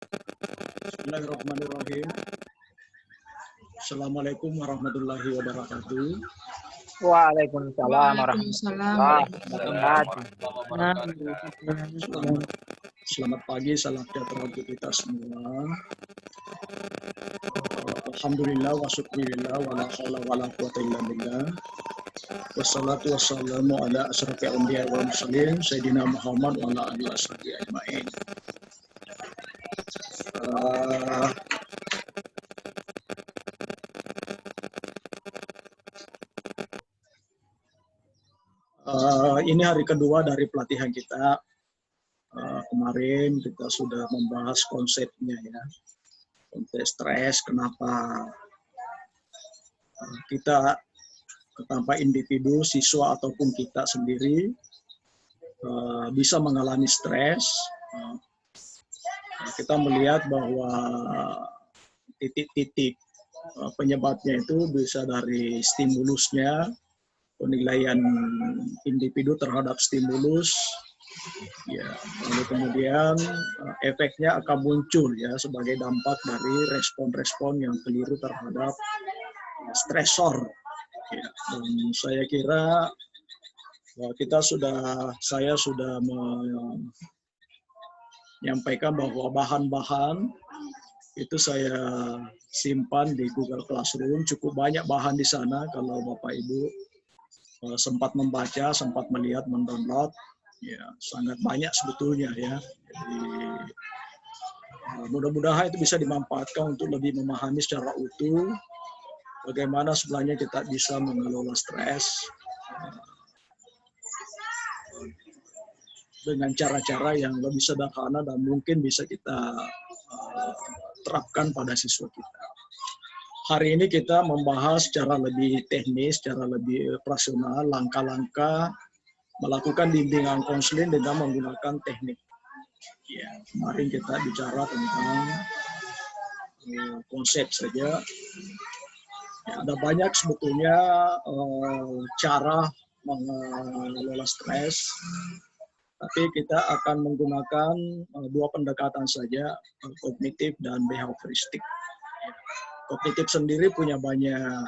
Bismillahirrahmanirrahim. Assalamualaikum warahmatullahi wabarakatuh. Waalaikumsalam Waalaikumsalam warahmatullahi warahmatullahi wabarakatuh. Selamat pagi, salam sejahtera untuk kita semua. Alhamdulillah wa syukurillah wa la haula wa la quwata illa billah. Wassalatu wassalamu ala asyrafil anbiya wal mursalin sayyidina Muhammad wa ala alihi washabihi ajmain. Ini hari kedua dari pelatihan kita. Kemarin kita sudah membahas konsepnya ya, konsep stres, kenapa kita tanpa individu, siswa ataupun kita sendiri bisa mengalami stres. Kita melihat bahwa titik-titik penyebabnya itu bisa dari stimulusnya, penilaian individu terhadap stimulus, ya, lalu kemudian efeknya akan muncul ya sebagai dampak dari respon-respon yang keliru terhadap stresor. Ya, dan saya kira saya sudah menyampaikan bahwa bahan-bahan itu saya simpan di Google Classroom, cukup banyak bahan di sana kalau Bapak Ibu sempat membaca, sempat melihat, mendownload, ya sangat banyak sebetulnya ya. Jadi mudah-mudahan itu bisa dimanfaatkan untuk lebih memahami secara utuh bagaimana sebenarnya kita bisa mengelola stres dengan cara-cara yang lebih sederhana dan mungkin bisa kita terapkan pada siswa kita. Hari ini kita membahas secara lebih teknis, secara lebih operasional, langkah-langkah melakukan bimbingan konseling dengan menggunakan teknik. Ya, kemarin kita bicara tentang konsep saja. Ya, ada banyak sebetulnya cara mengelola stres, tapi kita akan menggunakan dua pendekatan saja, kognitif dan behavioristik. Kognitif sendiri punya banyak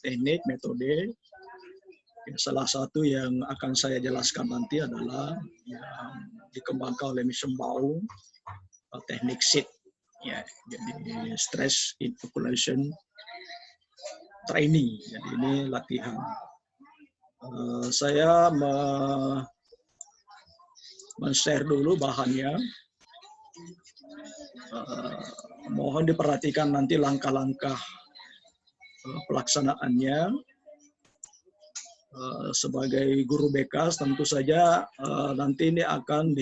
teknik, metode. Salah satu yang akan saya jelaskan nanti adalah yang dikembangkan oleh Mischenbaum, teknik SIT, ya, jadi stress inoculation training. Jadi ini latihan. Saya men-share dulu bahannya. Mohon diperhatikan nanti langkah-langkah pelaksanaannya. Sebagai guru BK tentu saja nanti ini akan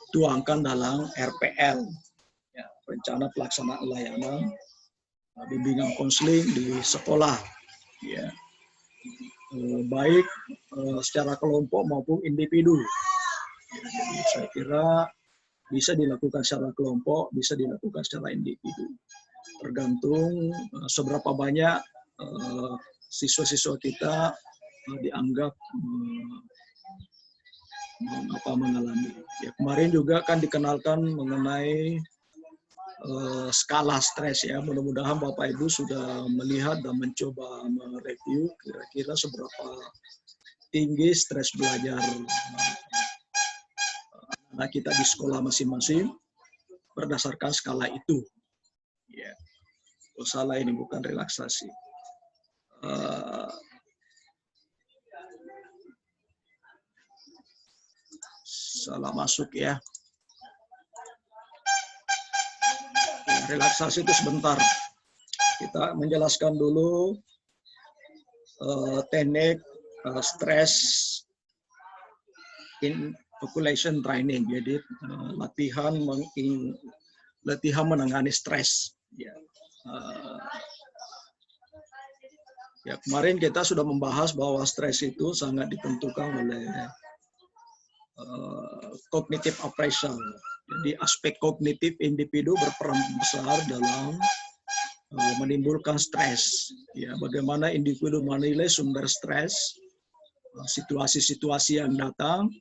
dituangkan dalam RPL, ya, rencana pelaksanaan layanan bimbingan konseling di sekolah, ya, baik secara kelompok maupun individu. Ya, jadi saya kira bisa dilakukan secara kelompok, bisa dilakukan secara individu. Tergantung seberapa banyak siswa-siswa kita dianggap mengalami. Ya, kemarin juga kan dikenalkan mengenai skala stres ya. Mudah-mudahan Bapak Ibu sudah melihat dan mencoba mereview kira-kira seberapa tinggi stres belajar anak kita di sekolah masing-masing berdasarkan skala itu. Ya, oh, salah ini bukan relaksasi. Salah masuk ya. Relaksasi itu sebentar. Kita menjelaskan dulu teknik stress inoculation training. Jadi latihan menangani stres. Ya. Ya, kemarin kita sudah membahas bahwa stres itu sangat ditentukan oleh cognitive appraisal. Jadi aspek kognitif individu berperan besar dalam menimbulkan stres. Ya, bagaimana individu menilai sumber stres, situasi-situasi yang datang,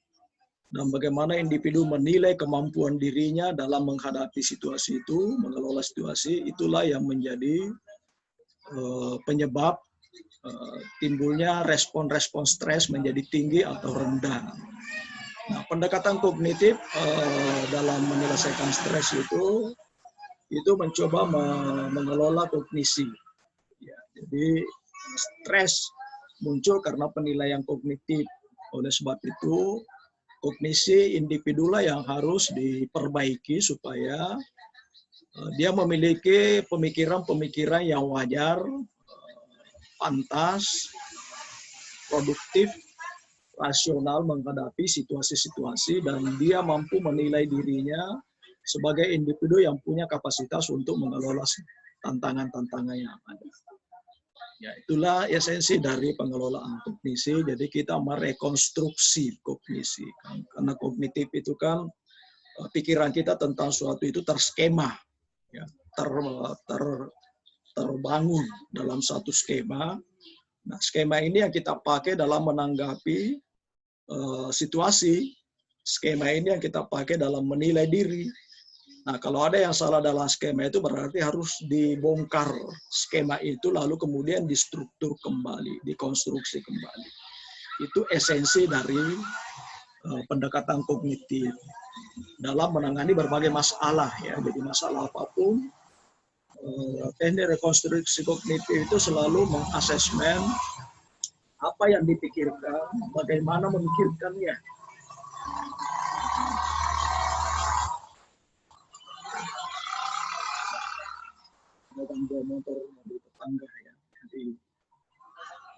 dan bagaimana individu menilai kemampuan dirinya dalam menghadapi situasi itu, mengelola situasi, itulah yang menjadi penyebab timbulnya respon-respon stres menjadi tinggi atau rendah. Nah, pendekatan kognitif dalam menyelesaikan stres itu mencoba mengelola kognisi. Ya, jadi stres muncul karena penilaian kognitif. Oleh sebab itu, kognisi individu lah yang harus diperbaiki supaya dia memiliki pemikiran-pemikiran yang wajar, pantas, produktif, rasional menghadapi situasi-situasi, dan dia mampu menilai dirinya sebagai individu yang punya kapasitas untuk mengelola tantangan-tantangan yang ada. Ya, itulah esensi dari pengelolaan kognisi. Jadi kita merekonstruksi kognisi. Karena kognitif itu kan pikiran kita tentang suatu itu terskema, ya, terbangun dalam satu skema. Nah, skema ini yang kita pakai dalam menanggapi situasi. Skema ini yang kita pakai dalam menilai diri. Nah, kalau ada yang salah dalam skema itu berarti harus dibongkar skema itu, lalu kemudian distruktur kembali, dikonstruksi kembali. Itu esensi dari pendekatan kognitif dalam menangani berbagai masalah, ya. Jadi masalah apapun, teknik rekonstruksi kognitif itu selalu mengasesmen apa yang dipikirkan, bagaimana memikirkannya. Motor mobil tetangga, ya. Jadi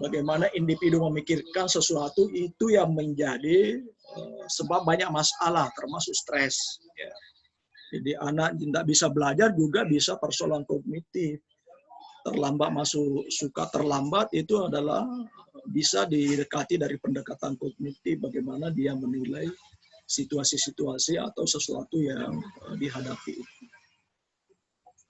bagaimana individu memikirkan sesuatu itu yang menjadi sebab banyak masalah, termasuk stres. Ya. Jadi anak tidak bisa belajar juga bisa persoalan kognitif. Terlambat masuk, suka terlambat itu adalah bisa didekati dari pendekatan kognitif, bagaimana dia menilai situasi-situasi atau sesuatu yang dihadapi.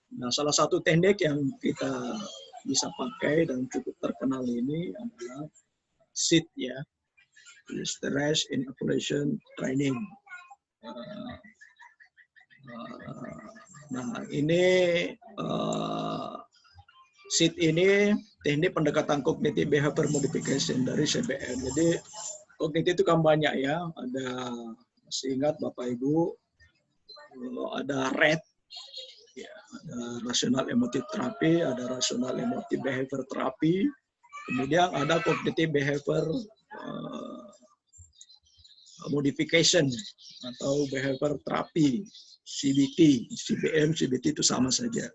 Nah, salah satu teknik yang kita bisa pakai dan cukup terkenal ini adalah SIT, ya, Stress Inoculation Training. Nah, ini SIT ini teknik pendekatan cognitive behavior modification dari CBM. Jadi kognitif itu kan banyak, ya. Ada, masih ingat Bapak Ibu, ada RED, ya, ada rational emotive therapy, ada rational emotive behavior therapy, kemudian ada cognitive behavior modification atau behavior therapy, CBT, CBM, CBT itu sama saja,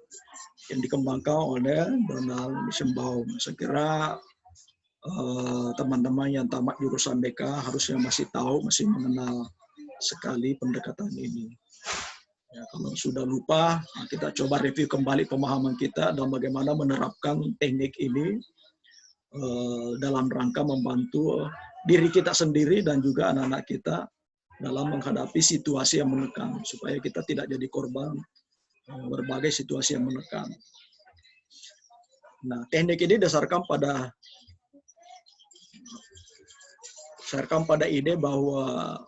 yang dikembangkan oleh Donald Mischenbaum. Saya kira teman-teman yang tamat jurusan BK harusnya masih tahu, masih mengenal sekali pendekatan ini. Ya, kalau sudah lupa, kita coba review kembali pemahaman kita dan bagaimana menerapkan teknik ini dalam rangka membantu diri kita sendiri dan juga anak-anak kita dalam menghadapi situasi yang menekan, supaya kita tidak jadi korban berbagai situasi yang menekan. Nah, teknik ini dasarkan pada ide bahwa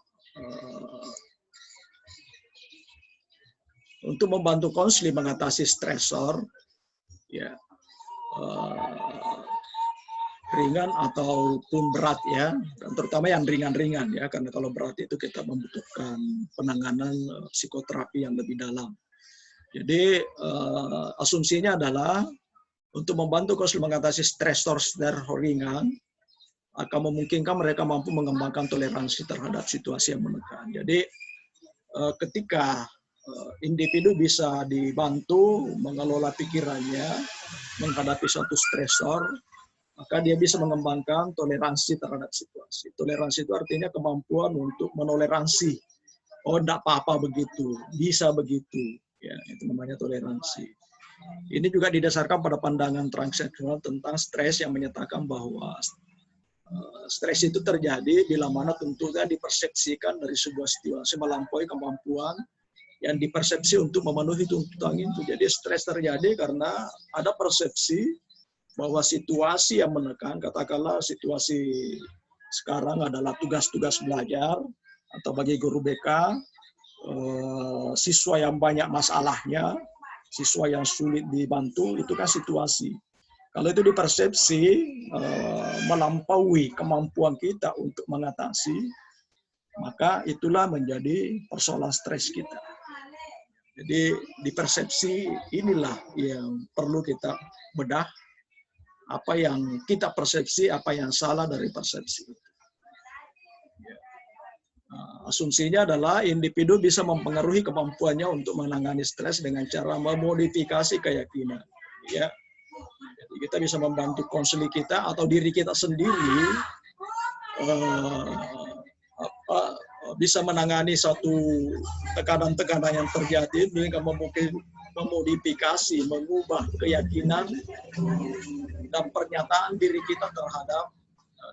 untuk membantu konseling mengatasi stresor, ya, ringan ataupun berat, ya, dan terutama yang ringan-ringan, ya, karena kalau berat itu kita membutuhkan penanganan psikoterapi yang lebih dalam. Jadi asumsinya adalah untuk membantu konseling mengatasi stresor ringan akan memungkinkan mereka mampu mengembangkan toleransi terhadap situasi yang menekan. Jadi ketika individu bisa dibantu mengelola pikirannya menghadapi suatu stresor, maka dia bisa mengembangkan toleransi terhadap situasi. Toleransi itu artinya kemampuan untuk menoleransi. Oh, enggak apa-apa begitu, bisa begitu. Ya, itu namanya toleransi. Ini juga didasarkan pada pandangan transaksional tentang stres yang menyatakan bahwa stres itu terjadi bila mana tentunya dipersepsikan dari sebuah situasi melampaui kemampuan yang dipersepsi untuk memenuhi tuntutan itu. Jadi stres terjadi karena ada persepsi bahwa situasi yang menekan, katakanlah situasi sekarang adalah tugas-tugas belajar atau bagi guru BK, siswa yang banyak masalahnya, siswa yang sulit dibantu, itu kan situasi. Kalau itu dipersepsi melampaui kemampuan kita untuk mengatasi, maka itulah menjadi persoalan stres kita. Jadi di persepsi inilah yang perlu kita bedah, apa yang kita persepsi, apa yang salah dari persepsi. Asumsinya adalah individu bisa mempengaruhi kemampuannya untuk menangani stres dengan cara memodifikasi keyakinan. Ya, jadi kita bisa membantu konseling kita atau diri kita sendiri bisa menangani satu tekanan-tekanan yang terjadi dengan memodifikasi, mengubah keyakinan dan pernyataan diri kita terhadap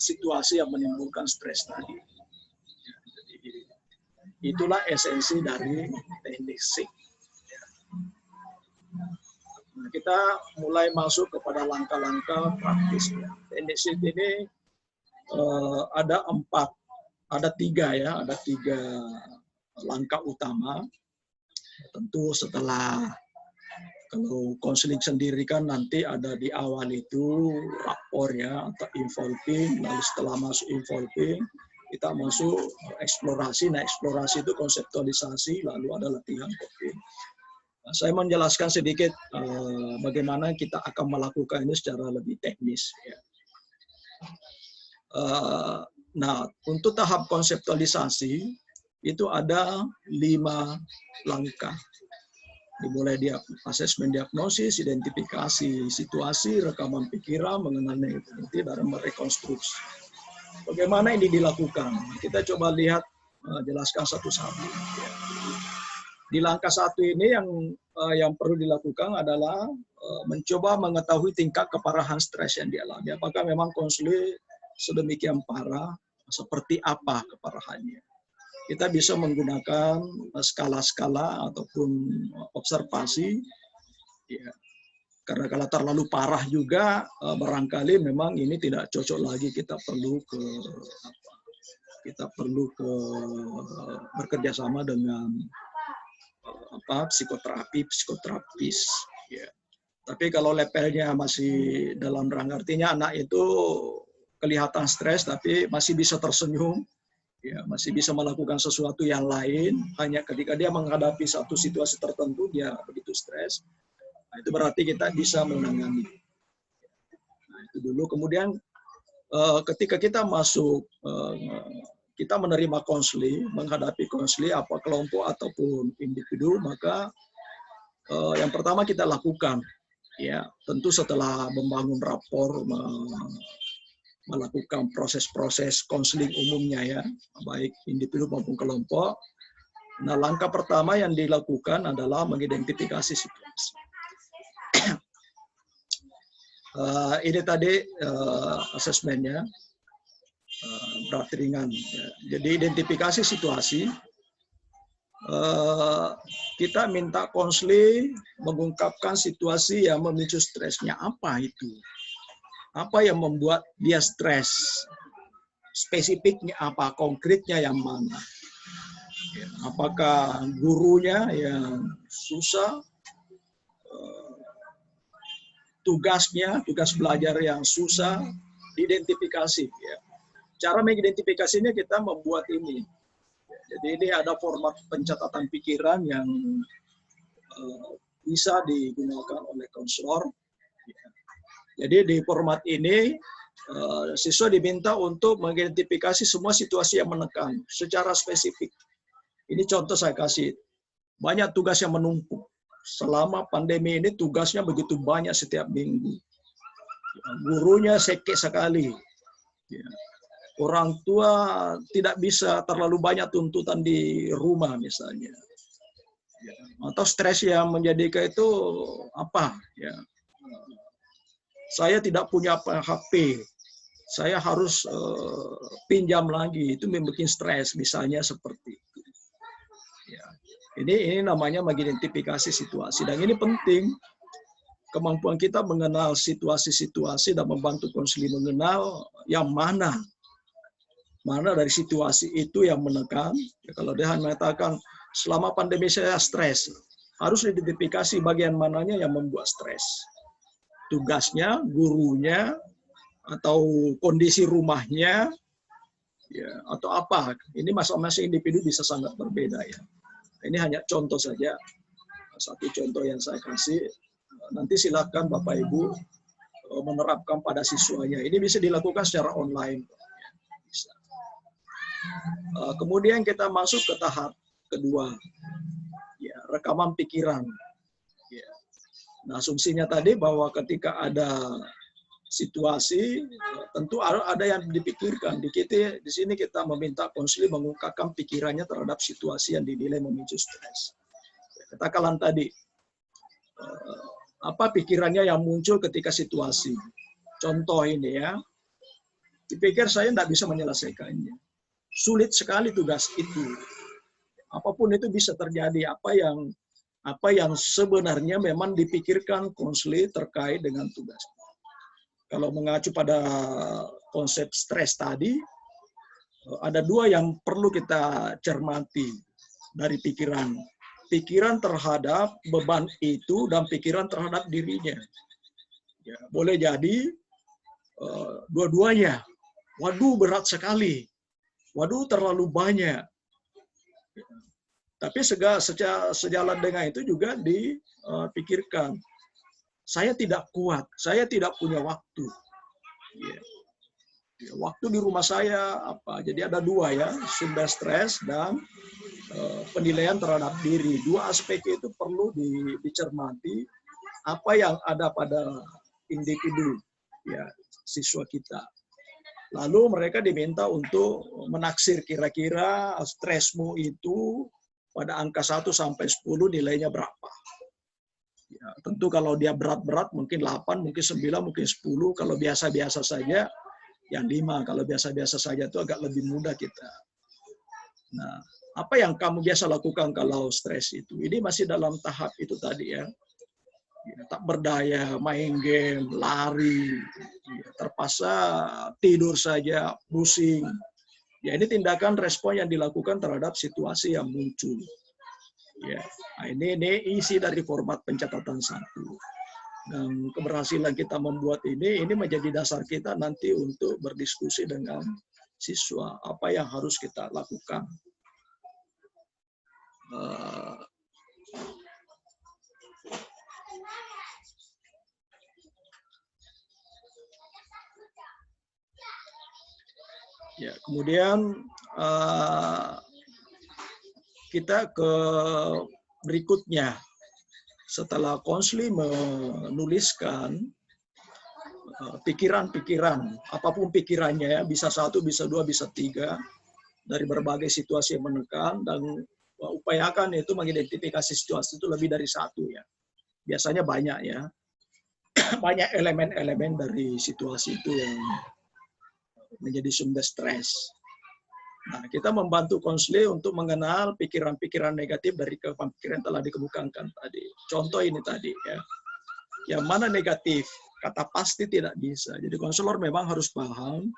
situasi yang menimbulkan stres tadi. Itulah esensi dari teknik SIG. Nah, kita mulai masuk kepada langkah-langkah praktis. Teknik SIG ini ada tiga langkah utama. Tentu setelah, kalau konseling sendiri kan nanti ada di awal itu rapor ya, atau involving, lalu setelah masuk involving, kita masuk eksplorasi. Nah, eksplorasi itu konseptualisasi, lalu ada latihan coping. Nah, saya menjelaskan sedikit bagaimana kita akan melakukan ini secara lebih teknis. Ya. Nah, untuk tahap konseptualisasi itu ada 5 langkah. Dimulai asesmen diagnosis, identifikasi situasi, rekaman pikiran, mengenal negatif, dan merekonstruksi. Bagaimana ini dilakukan? Kita coba lihat, jelaskan satu-satu. Di langkah 1 ini yang perlu dilakukan adalah mencoba mengetahui tingkat keparahan stres yang dialami. Apakah memang konseling sedemikian parah, seperti apa keparahannya? Kita bisa menggunakan skala-skala ataupun observasi. Ya. Karena kalau terlalu parah juga, barangkali memang ini tidak cocok lagi. Kita perlu bekerja sama dengan psikoterapis. Ya. Tapi kalau levelnya masih dalam rangka, artinya anak itu kelihatan stres tapi masih bisa tersenyum, ya, masih bisa melakukan sesuatu yang lain, hanya ketika dia menghadapi satu situasi tertentu dia begitu stres. Nah, itu berarti kita bisa menangani. Nah, itu dulu. Kemudian ketika kita masuk, kita menerima konseling, menghadapi konseling, apa kelompok ataupun individu, maka yang pertama kita lakukan, ya, tentu setelah membangun rapor, melakukan proses-proses konseling umumnya, ya, baik individu maupun kelompok. Nah, langkah pertama yang dilakukan adalah mengidentifikasi situasi. Ini tadi asesmennya, berat ringan. Ya. Jadi identifikasi situasi, kita minta konseling mengungkapkan situasi yang memicu stresnya. Apa itu? Apa yang membuat dia stres? Spesifiknya apa? Konkretnya yang mana? Apakah gurunya yang susah? Tugas belajar yang susah? Diidentifikasi. Ya. Cara mengidentifikasinya kita membuat ini. Jadi ini ada format pencatatan pikiran yang bisa digunakan oleh konselor. Jadi di format ini siswa diminta untuk mengidentifikasi semua situasi yang menekan secara spesifik. Ini contoh saya kasih. Banyak tugas yang menumpuk. Selama pandemi ini tugasnya begitu banyak setiap minggu. Gurunya sekek sekali. Orang tua tidak bisa terlalu banyak tuntutan di rumah misalnya. Atau stres yang menjadikan itu apa? Ya. Saya tidak punya HP, saya harus pinjam lagi, itu membuat stres, misalnya seperti itu. Ya. Ini namanya mengidentifikasi situasi, dan ini penting, kemampuan kita mengenal situasi-situasi dan membantu konseling mengenal yang mana mana dari situasi itu yang menekan. Ya, kalau dia mengatakan selama pandemi saya stres, harus identifikasi bagian mananya yang membuat stres. Tugasnya, gurunya, atau kondisi rumahnya, ya, atau apa. Ini masing-masing individu bisa sangat berbeda ya. Ini hanya contoh saja, satu contoh yang saya kasih. Nanti silakan Bapak Ibu menerapkan pada siswanya. Ini bisa dilakukan secara online. Bisa. Kemudian kita masuk ke tahap kedua, ya, rekaman pikiran. Ya. Nah, asumsinya tadi bahwa ketika ada situasi, tentu ada yang dipikirkan. Di sini kita meminta konseling mengungkapkan pikirannya terhadap situasi yang dinilai memicu stres. Katakanlah tadi, apa pikirannya yang muncul ketika situasi. Contoh ini ya, dipikir saya tidak bisa menyelesaikannya. Sulit sekali tugas itu. Apapun itu bisa terjadi. Apa yang sebenarnya memang dipikirkan konseling terkait dengan tugas. Kalau mengacu pada konsep stres tadi, ada dua yang perlu kita cermati dari pikiran. Pikiran terhadap beban itu dan pikiran terhadap dirinya. Ya, boleh jadi dua-duanya. Waduh, berat sekali. Waduh, terlalu banyak. Tapi sejalan dengan itu juga dipikirkan. Saya tidak kuat, saya tidak punya waktu. Ya. Waktu di rumah saya apa? Jadi ada dua ya, sumber stres dan penilaian terhadap diri. Dua aspek itu perlu dicermati apa yang ada pada individu, ya, siswa kita. Lalu mereka diminta untuk menaksir kira-kira stresmu itu pada angka 1 sampai 10 nilainya berapa. Ya, tentu kalau dia berat-berat mungkin 8, mungkin 9, mungkin 10. Kalau biasa-biasa saja yang 5. Kalau biasa-biasa saja itu agak lebih mudah kita. Nah, apa yang kamu biasa lakukan kalau stres itu? Ini masih dalam tahap itu tadi ya. Tak berdaya, main game, lari, terpaksa tidur saja, pusing. Ya, ini tindakan respon yang dilakukan terhadap situasi yang muncul. Ya, nah ini isi dari format pencatatan 1. Dan keberhasilan kita membuat ini menjadi dasar kita nanti untuk berdiskusi dengan siswa apa yang harus kita lakukan. Ya, kemudian kita ke berikutnya. Setelah konseling menuliskan pikiran-pikiran, apapun pikirannya ya, bisa 1, bisa 2, bisa 3, dari berbagai situasi yang menekan, dan upayakan itu mengidentifikasi situasi itu lebih dari 1 ya. Biasanya banyak ya. Banyak elemen-elemen dari situasi itu yang menjadi sumber stres. Nah, kita membantu konseling untuk mengenal pikiran-pikiran negatif dari pikiran yang telah dikemukakan tadi. Contoh ini tadi ya. Yang mana negatif? Kata pasti tidak bisa. Jadi konselor memang harus paham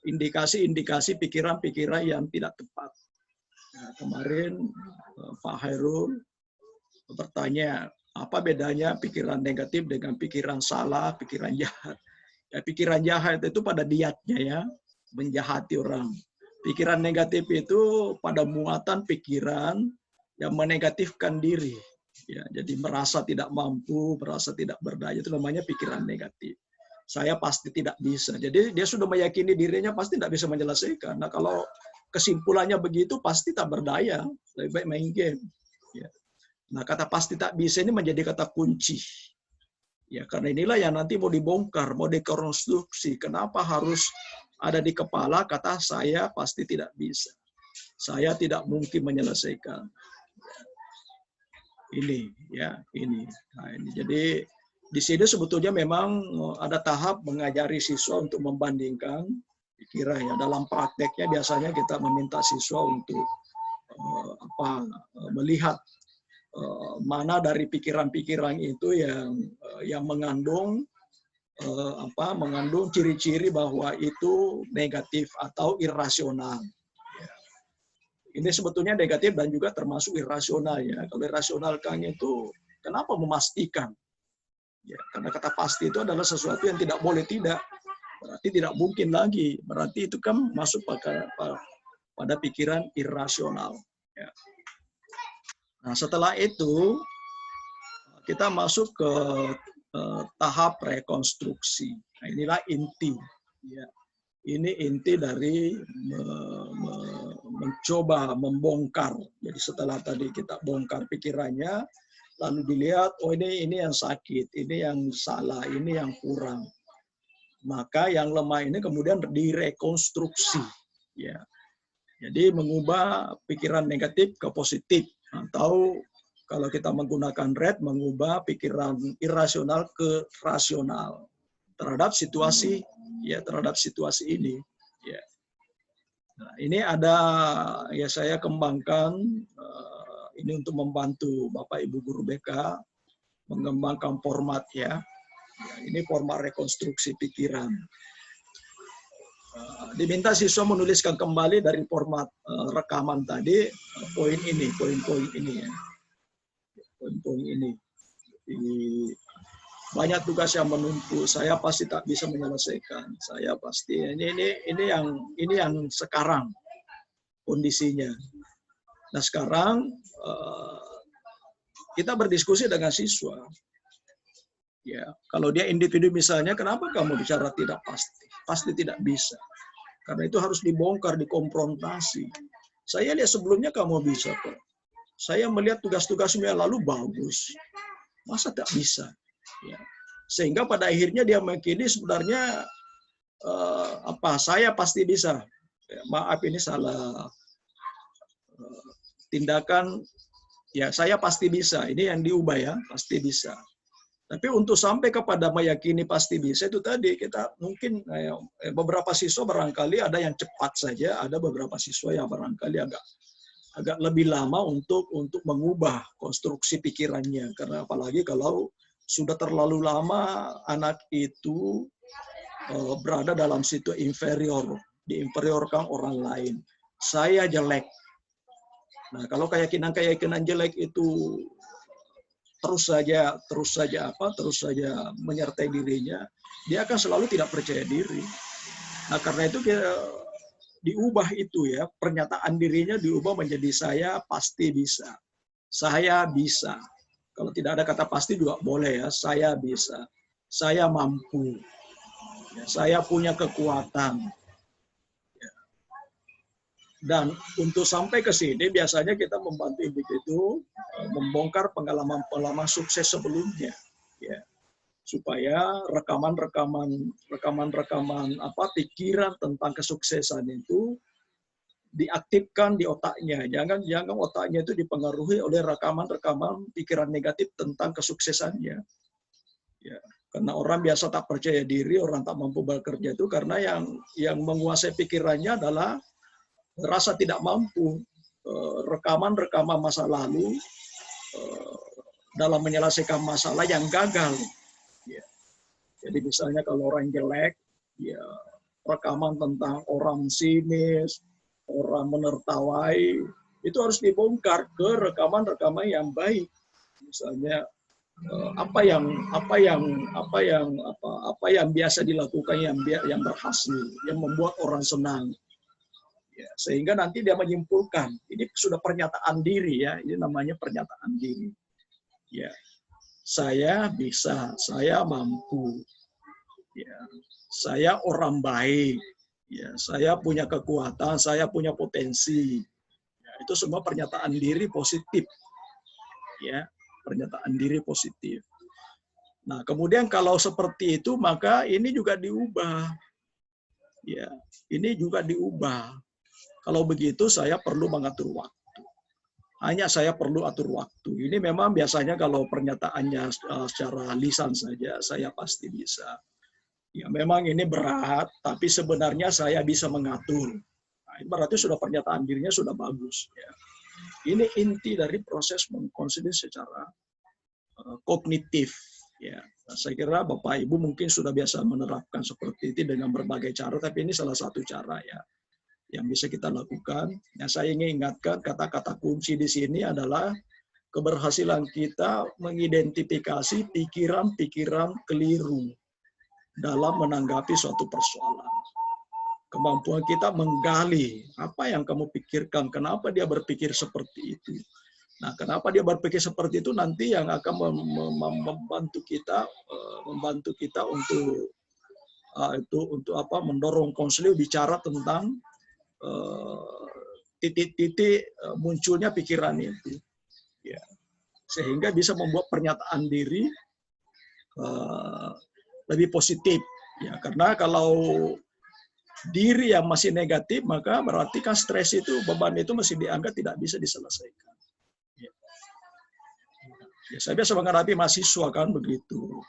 indikasi-indikasi pikiran-pikiran yang tidak tepat. Nah, kemarin Pak Hairul bertanya, apa bedanya pikiran negatif dengan pikiran salah, pikiran jahat? Ya, pikiran jahat itu pada niatnya ya, menjahati orang. Pikiran negatif itu pada muatan pikiran yang menegatifkan diri. Ya, jadi merasa tidak mampu, merasa tidak berdaya, itu namanya pikiran negatif. Saya pasti tidak bisa. Jadi dia sudah meyakini dirinya pasti tidak bisa menyelesaikan. Nah, kalau kesimpulannya begitu pasti tak berdaya, lebih baik main game. Ya. Nah, kata pasti tak bisa ini menjadi kata kunci. Ya, karena inilah yang nanti mau dibongkar, mau dikonstruksi. Kenapa harus ada di kepala kata saya pasti tidak bisa. Saya tidak mungkin menyelesaikan. Ini ya, ini. Nah, ini. Jadi di sini sebetulnya memang ada tahap mengajari siswa untuk membandingkan pikiran ya. Dalam prakteknya biasanya kita meminta siswa untuk melihat mana dari pikiran-pikiran itu yang mengandung mengandung ciri-ciri bahwa itu negatif atau irasional. Ini sebetulnya negatif dan juga termasuk irasional ya. Kalau irasional kan itu kenapa memastikan? Ya, karena kata pasti itu adalah sesuatu yang tidak boleh tidak. Berarti tidak mungkin lagi. Berarti itu kan masuk pada pikiran irasional. Ya. Nah, setelah itu kita masuk ke tahap rekonstruksi. Nah, inilah inti. Ya. Ini inti dari mencoba membongkar. Jadi setelah tadi kita bongkar pikirannya, lalu dilihat, oh ini yang sakit, ini yang salah, ini yang kurang. Maka yang lemah ini kemudian direkonstruksi. Ya. Jadi mengubah pikiran negatif ke positif. Atau kalau kita menggunakan red, mengubah pikiran irasional ke rasional terhadap situasi ini. Ya. Nah, ini ada ya saya kembangkan ini untuk membantu Bapak Ibu guru BK mengembangkan format ya. Ini format rekonstruksi pikiran. Diminta siswa menuliskan kembali dari format rekaman tadi poin-poin ini ya. Poin-poin ini. Banyak tugas yang menumpuk, saya pasti tak bisa menyelesaikan. Saya pasti ini yang sekarang kondisinya. Nah sekarang kita berdiskusi dengan siswa. Ya, kalau dia individu misalnya, kenapa kamu bicara tidak pasti? Pasti tidak bisa. Karena itu harus dibongkar, dikonfrontasi. Saya lihat sebelumnya kamu bisa kok. Saya melihat tugas-tugasmu yang lalu bagus. Masa tak bisa? Ya. Sehingga pada akhirnya dia meyakini sebenarnya saya pasti bisa. Ya, maaf ini salah tindakan. Ya saya pasti bisa. Ini yang diubah ya, pasti bisa. Tapi untuk sampai kepada meyakini pasti bisa itu tadi kita mungkin beberapa siswa barangkali ada yang cepat saja, ada beberapa siswa yang barangkali agak lebih lama untuk mengubah konstruksi pikirannya. Karena apalagi kalau sudah terlalu lama anak itu berada dalam situ inferior, diinferiorkan orang lain. Saya jelek. Nah, kalau keyakinan jelek itu terus saja menyertai dirinya, dia akan selalu tidak percaya diri. Nah, karena itu diubah itu ya, pernyataan dirinya diubah menjadi saya pasti bisa. Saya bisa. Kalau tidak ada kata pasti juga boleh ya, saya bisa. Saya mampu. Ya, saya punya kekuatan. Ya. Dan untuk sampai ke sini biasanya kita membantu individu membongkar pengalaman sukses sebelumnya. Ya. Supaya rekaman pikiran tentang kesuksesan itu diaktifkan di otaknya. Jangan otaknya itu dipengaruhi oleh rekaman pikiran negatif tentang kesuksesannya. Ya, karena orang biasa tak percaya diri, orang tak mampu bekerja itu karena yang menguasai pikirannya adalah rasa tidak mampu. Rekaman masa lalu dalam menyelesaikan masalah yang gagal. Ya. Jadi misalnya kalau orang jelek, ya rekaman tentang orang sinis, orang menertawai, itu harus dibongkar ke rekaman yang baik. Misalnya apa yang biasa dilakukan yang berhasil, yang membuat orang senang. Ya, sehingga nanti dia menyimpulkan, ini sudah pernyataan diri ya, ini namanya pernyataan diri. Ya, saya bisa, saya mampu. Ya, saya orang baik. Ya, saya punya kekuatan, saya punya potensi. Ya, itu semua pernyataan diri positif. Ya, pernyataan diri positif. Nah, kemudian kalau seperti itu maka ini juga diubah. Ya, ini juga diubah. Kalau begitu saya perlu mengatur waktu. Hanya saya perlu atur waktu. Ini memang biasanya kalau pernyataannya secara lisan saja saya pasti bisa. Ya memang ini berat, tapi sebenarnya saya bisa mengatur. Nah, berarti sudah pernyataan dirinya sudah bagus. Ya. Ini inti dari proses mengkonsider secara kognitif. Ya. Saya kira Bapak Ibu mungkin sudah biasa menerapkan seperti itu dengan berbagai cara, tapi ini salah satu cara ya yang bisa kita lakukan. Yang saya ingin ingatkan, kata-kata kunci di sini adalah keberhasilan kita mengidentifikasi pikiran-pikiran keliru dalam menanggapi suatu persoalan. Kemampuan kita menggali apa yang kamu pikirkan, kenapa dia berpikir seperti itu. Nah, kenapa dia berpikir seperti itu nanti yang akan membantu kita untuk mendorong konselor bicara tentang titik-titik munculnya pikiran itu, ya, sehingga bisa membuat pernyataan diri lebih positif, ya, karena kalau diri yang masih negatif maka berarti kan stres itu, beban itu masih dianggap tidak bisa diselesaikan. Ya, saya biasa menghadapi mahasiswa kan begitu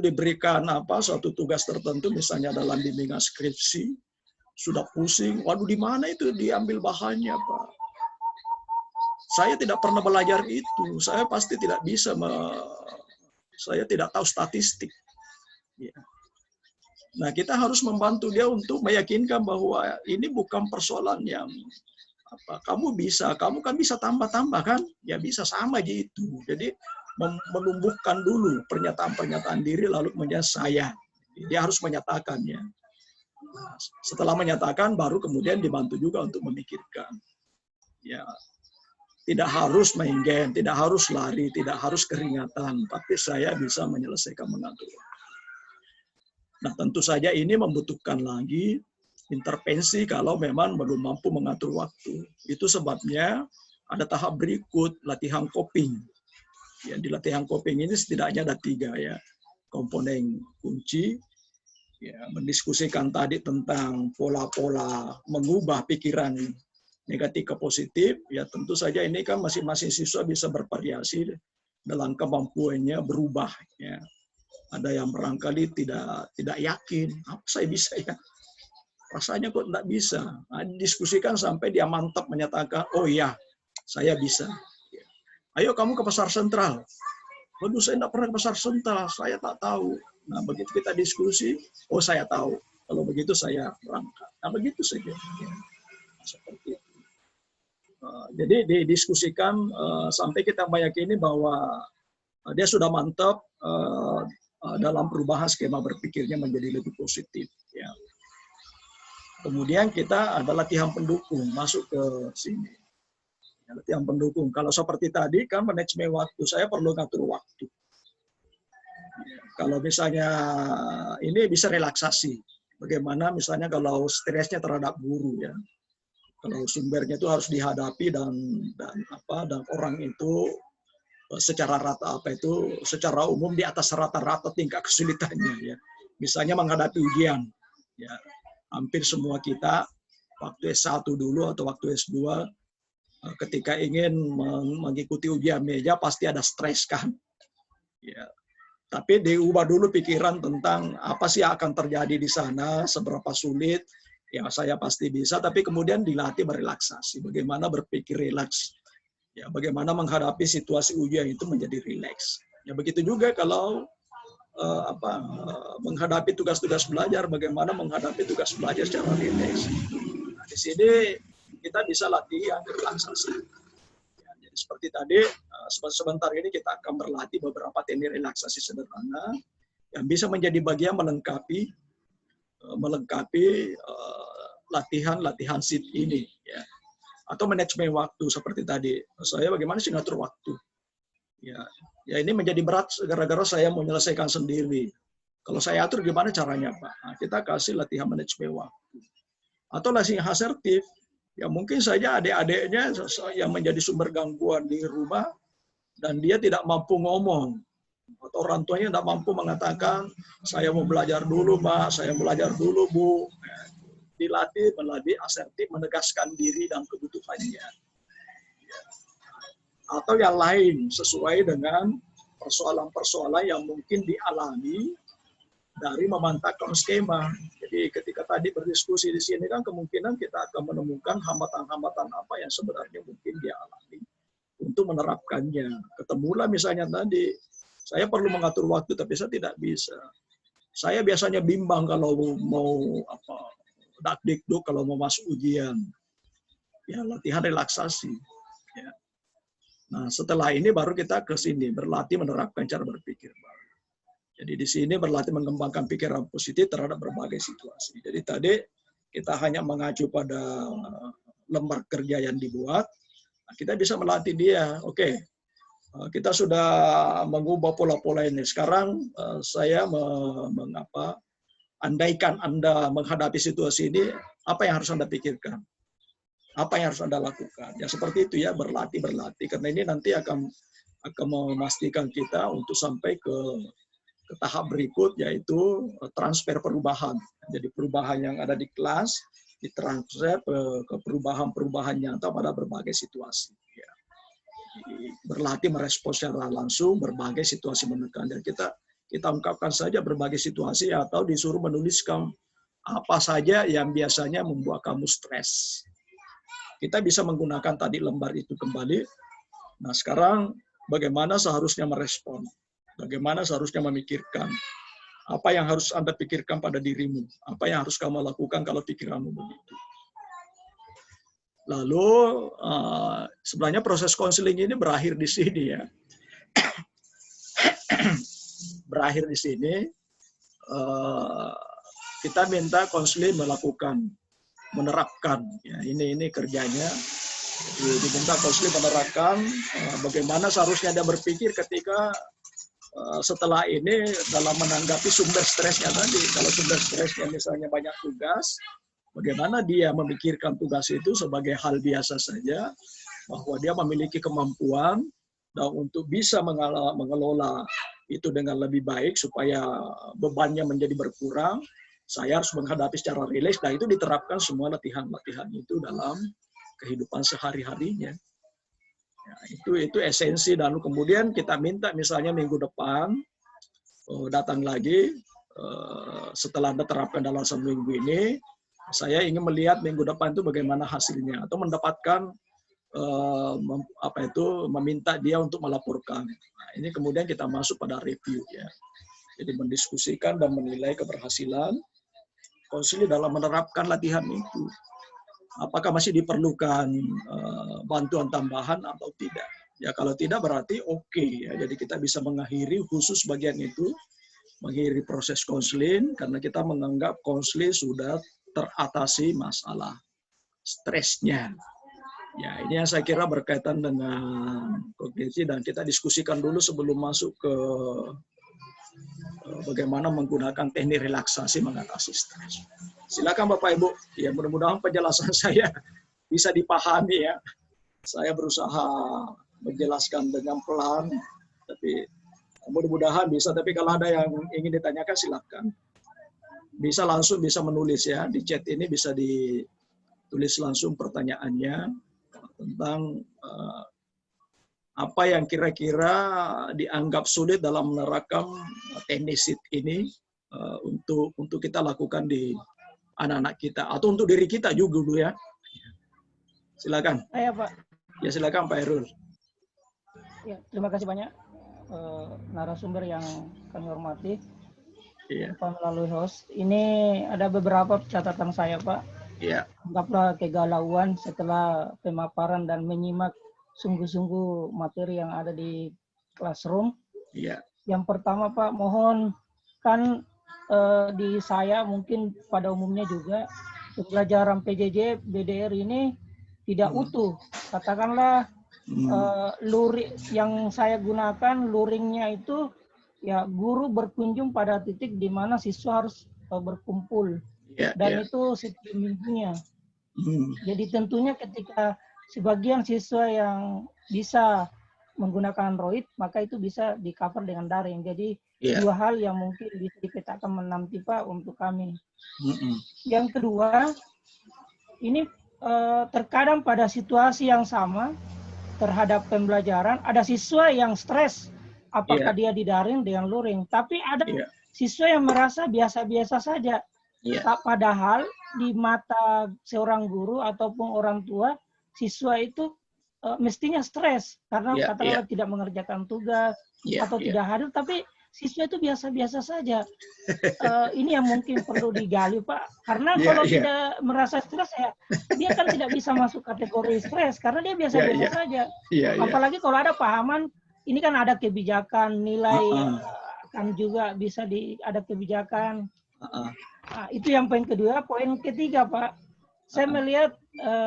diberikan suatu tugas tertentu, misalnya dalam bimbingan skripsi, sudah pusing, waduh di mana itu diambil bahannya Pak? Saya tidak pernah belajar itu, saya pasti tidak bisa, saya tidak tahu statistik. Ya. Nah, kita harus membantu dia untuk meyakinkan bahwa ini bukan persoalan yang kamu kan bisa tambah-tambah kan? Ya bisa sama aja itu. Jadi menumbuhkan dulu pernyataan-pernyataan diri lalu kemudian saya. Dia harus menyatakannya. Nah, setelah menyatakan baru kemudian dibantu juga untuk memikirkan. Ya, tidak harus main game, tidak harus lari, tidak harus keringatan, tapi saya bisa menyelesaikan mengatur. Nah, tentu saja ini membutuhkan lagi intervensi kalau memang belum mampu mengatur waktu. Itu sebabnya ada tahap berikut, latihan coping. Ya, di latihan coping ini setidaknya ada 3 ya komponen kunci. Ya, mendiskusikan tadi tentang pola-pola mengubah pikiran negatif ke positif. Ya, tentu saja ini kan masing-masing siswa bisa bervariasi dalam kemampuannya berubah. Ya. Ada yang barangkali tidak yakin, apa saya bisa ya? Rasanya kok tidak bisa. Nah, diskusikan sampai dia mantap menyatakan, oh iya, saya bisa. Ayo kamu ke pasar sentral. Waduh, saya tidak pernah ke pasar sentral, saya tak tahu. Nah, begitu kita diskusi, oh saya tahu. Kalau begitu saya berangkat. Nah, begitu saja. Nah, seperti itu. Jadi didiskusikan sampai kita meyakini bahwa dia sudah mantap dalam perubahan skema berpikirnya menjadi lebih positif. Ya. Kemudian kita ada latihan pendukung, masuk ke sini. Latihan pendukung. Kalau seperti tadi kan manajemen waktu, saya perlu ngatur waktu. Kalau misalnya ini bisa relaksasi. Bagaimana misalnya kalau stresnya terhadap guru ya. Kalau sumbernya itu harus dihadapi dan orang itu secara secara umum di atas rata-rata tingkat kesulitannya ya. Misalnya menghadapi ujian. Ya. Hampir semua kita waktu S1 dulu atau waktu S2 ketika ingin mengikuti ujian meja pasti ada stres kan. Ya. Tapi diubah dulu pikiran tentang apa sih yang akan terjadi di sana, seberapa sulit. Ya saya pasti bisa, tapi kemudian dilatih berelaksasi. Bagaimana berpikir rileks. Ya, bagaimana menghadapi situasi ujian itu menjadi rileks. Ya begitu juga kalau menghadapi tugas-tugas belajar, bagaimana menghadapi tugas belajar secara rileks. Nah, di sini kita bisa latihan relaksasi. Ya, jadi seperti tadi, sebentar ini kita akan berlatih beberapa teknik relaksasi sederhana yang bisa menjadi bagian melengkapi latihan SIT ini. Ya. Atau manajemen waktu seperti tadi. Saya bagaimana sih ngatur waktu? Ya ini menjadi berat gara-gara saya mau menyelesaikan sendiri. Kalau saya atur gimana caranya Pak? Nah, kita kasih latihan manajemen waktu. Atau latihan asertif. Ya mungkin saja adik-adiknya yang menjadi sumber gangguan di rumah dan dia tidak mampu ngomong. Atau orang tuanya tidak mampu mengatakan, saya mau belajar dulu Pak, saya mau belajar dulu Bu. Nah, dilatih melalui asertif, menegaskan diri dan kebutuhannya. Atau yang lain sesuai dengan persoalan-persoalan yang mungkin dialami dari memantapkan skema. Jadi ketika tadi berdiskusi di sini kan kemungkinan kita akan menemukan hambatan-hambatan apa yang sebenarnya mungkin dia alami untuk menerapkannya. Ketemulah misalnya tadi Saya perlu mengatur waktu, tapi saya tidak bisa. Saya biasanya bimbang kalau mau dakdikduk kalau mau masuk ujian. Ya, latihan relaksasi. Ya. Nah, setelah ini baru kita ke sini berlatih menerapkan cara berpikir baru. Jadi di sini berlatih mengembangkan pikiran positif terhadap berbagai situasi. Jadi tadi kita hanya mengacu pada lembar kerja yang dibuat, kita bisa melatih dia. Oke, kita sudah mengubah pola-pola ini. Sekarang saya andaikan Anda menghadapi situasi ini, apa yang harus Anda pikirkan? Apa yang harus Anda lakukan? Ya seperti itu ya, berlatih. Karena ini nanti akan memastikan kita untuk sampai ke tahap berikut, yaitu transfer perubahan. Jadi perubahan yang ada di kelas ditransfer ke perubahan-perubahan nyata pada berbagai situasi. Ya. Berlatih merespons secara langsung berbagai situasi menekan. Dan kita ungkapkan saja berbagai situasi atau disuruh menuliskan apa saja yang biasanya membuat kamu stres. Kita bisa menggunakan tadi lembar itu kembali. Nah sekarang bagaimana seharusnya merespon? Bagaimana seharusnya memikirkan? Apa yang harus Anda pikirkan pada dirimu? Apa yang harus kamu lakukan kalau pikiranmu begitu? Lalu sebenarnya proses konseling ini berakhir di sini ya. Berakhir di sini. Kita minta konseling menerapkan. Ya, ini kerjanya. Jadi diminta konseling menerapkan bagaimana seharusnya dia berpikir ketika setelah ini dalam menanggapi sumber stresnya tadi. Kalau sumber stresnya misalnya banyak tugas, bagaimana dia memikirkan tugas itu sebagai hal biasa saja, bahwa dia memiliki kemampuan dan untuk bisa mengelola itu dengan lebih baik supaya bebannya menjadi berkurang, saya harus menghadapi secara rileks. Dan itu diterapkan semua latihan-latihan itu dalam kehidupan sehari-harinya. Ya, itu esensi. Dan kemudian kita minta misalnya minggu depan datang lagi setelah Anda terapkan dalam seminggu ini, saya ingin melihat minggu depan itu bagaimana hasilnya, atau mendapatkan meminta dia untuk melaporkan. Nah, ini kemudian kita masuk pada review ya. Jadi mendiskusikan dan menilai keberhasilan konseling dalam menerapkan latihan itu. Apakah masih diperlukan bantuan tambahan atau tidak? Ya kalau tidak berarti oke ya. Jadi kita bisa mengakhiri khusus bagian itu, mengakhiri proses konseling karena kita menganggap konseling sudah teratasi masalah stresnya. Ya ini yang saya kira berkaitan dengan kognisi, dan kita diskusikan dulu sebelum masuk ke bagaimana menggunakan teknik relaksasi mengatasi stres. Silakan Bapak Ibu. Ya mudah-mudahan penjelasan saya bisa dipahami ya. Saya berusaha menjelaskan dengan pelan, tapi mudah-mudahan bisa. Tapi kalau ada yang ingin ditanyakan silakan. Bisa langsung bisa menulis ya di chat ini, bisa ditulis langsung pertanyaannya tentang apa yang kira-kira dianggap sulit dalam menerapkan teknik SIT ini untuk kita lakukan di anak-anak kita atau untuk diri kita juga dulu ya. Silakan. Ya Pak. Ya silakan Pak Herul. Ya, terima kasih banyak narasumber yang kami hormati. Iya. Pak melalui host. Ini ada beberapa catatan saya Pak. Iya. Anggaplah kegalauan setelah pemaparan dan menyimak sungguh-sungguh materi yang ada di classroom. Iya. Yang pertama Pak, mohon kan di saya mungkin pada umumnya juga pembelajaran PJJ BDR ini tidak utuh. Katakanlah luring yang saya gunakan luringnya itu ya guru berkunjung pada titik di mana siswa harus berkumpul. Dan itu setiap minggunya. Jadi tentunya ketika sebagian siswa yang bisa menggunakan Android, maka itu bisa di-cover dengan daring. Jadi dua hal yang mungkin bisa dipetakan menanti Pak untuk kami. Yang kedua, ini terkadang pada situasi yang sama terhadap pembelajaran, ada siswa yang stres, apakah dia di daring dengan luring. Tapi ada siswa yang merasa biasa-biasa saja. Padahal di mata seorang guru ataupun orang tua, siswa itu mestinya stres karena Ya, katakanlah tidak mengerjakan tugas ya, atau ya. tidak hadir, tapi siswa itu biasa-biasa saja. Ini yang mungkin perlu digali, Pak. Karena Ya, kalau ya, tidak merasa stres, ya dia kan tidak bisa masuk kategori stres karena dia ya, biasa-biasa ya, saja. ya, ya. Apalagi kalau ada pahaman, ini kan ada kebijakan, nilai kan juga bisa ada kebijakan. Nah, itu yang poin kedua. Poin ketiga, Pak, saya melihat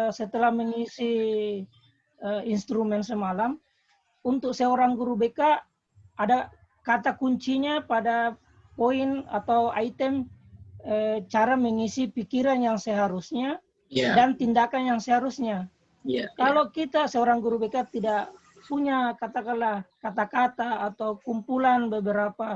setelah mengisi instrumen semalam, untuk seorang guru BK ada kata kuncinya pada poin atau item cara mengisi pikiran yang seharusnya dan tindakan yang seharusnya. Kalau kita seorang guru BK tidak punya katakanlah kata-kata atau kumpulan beberapa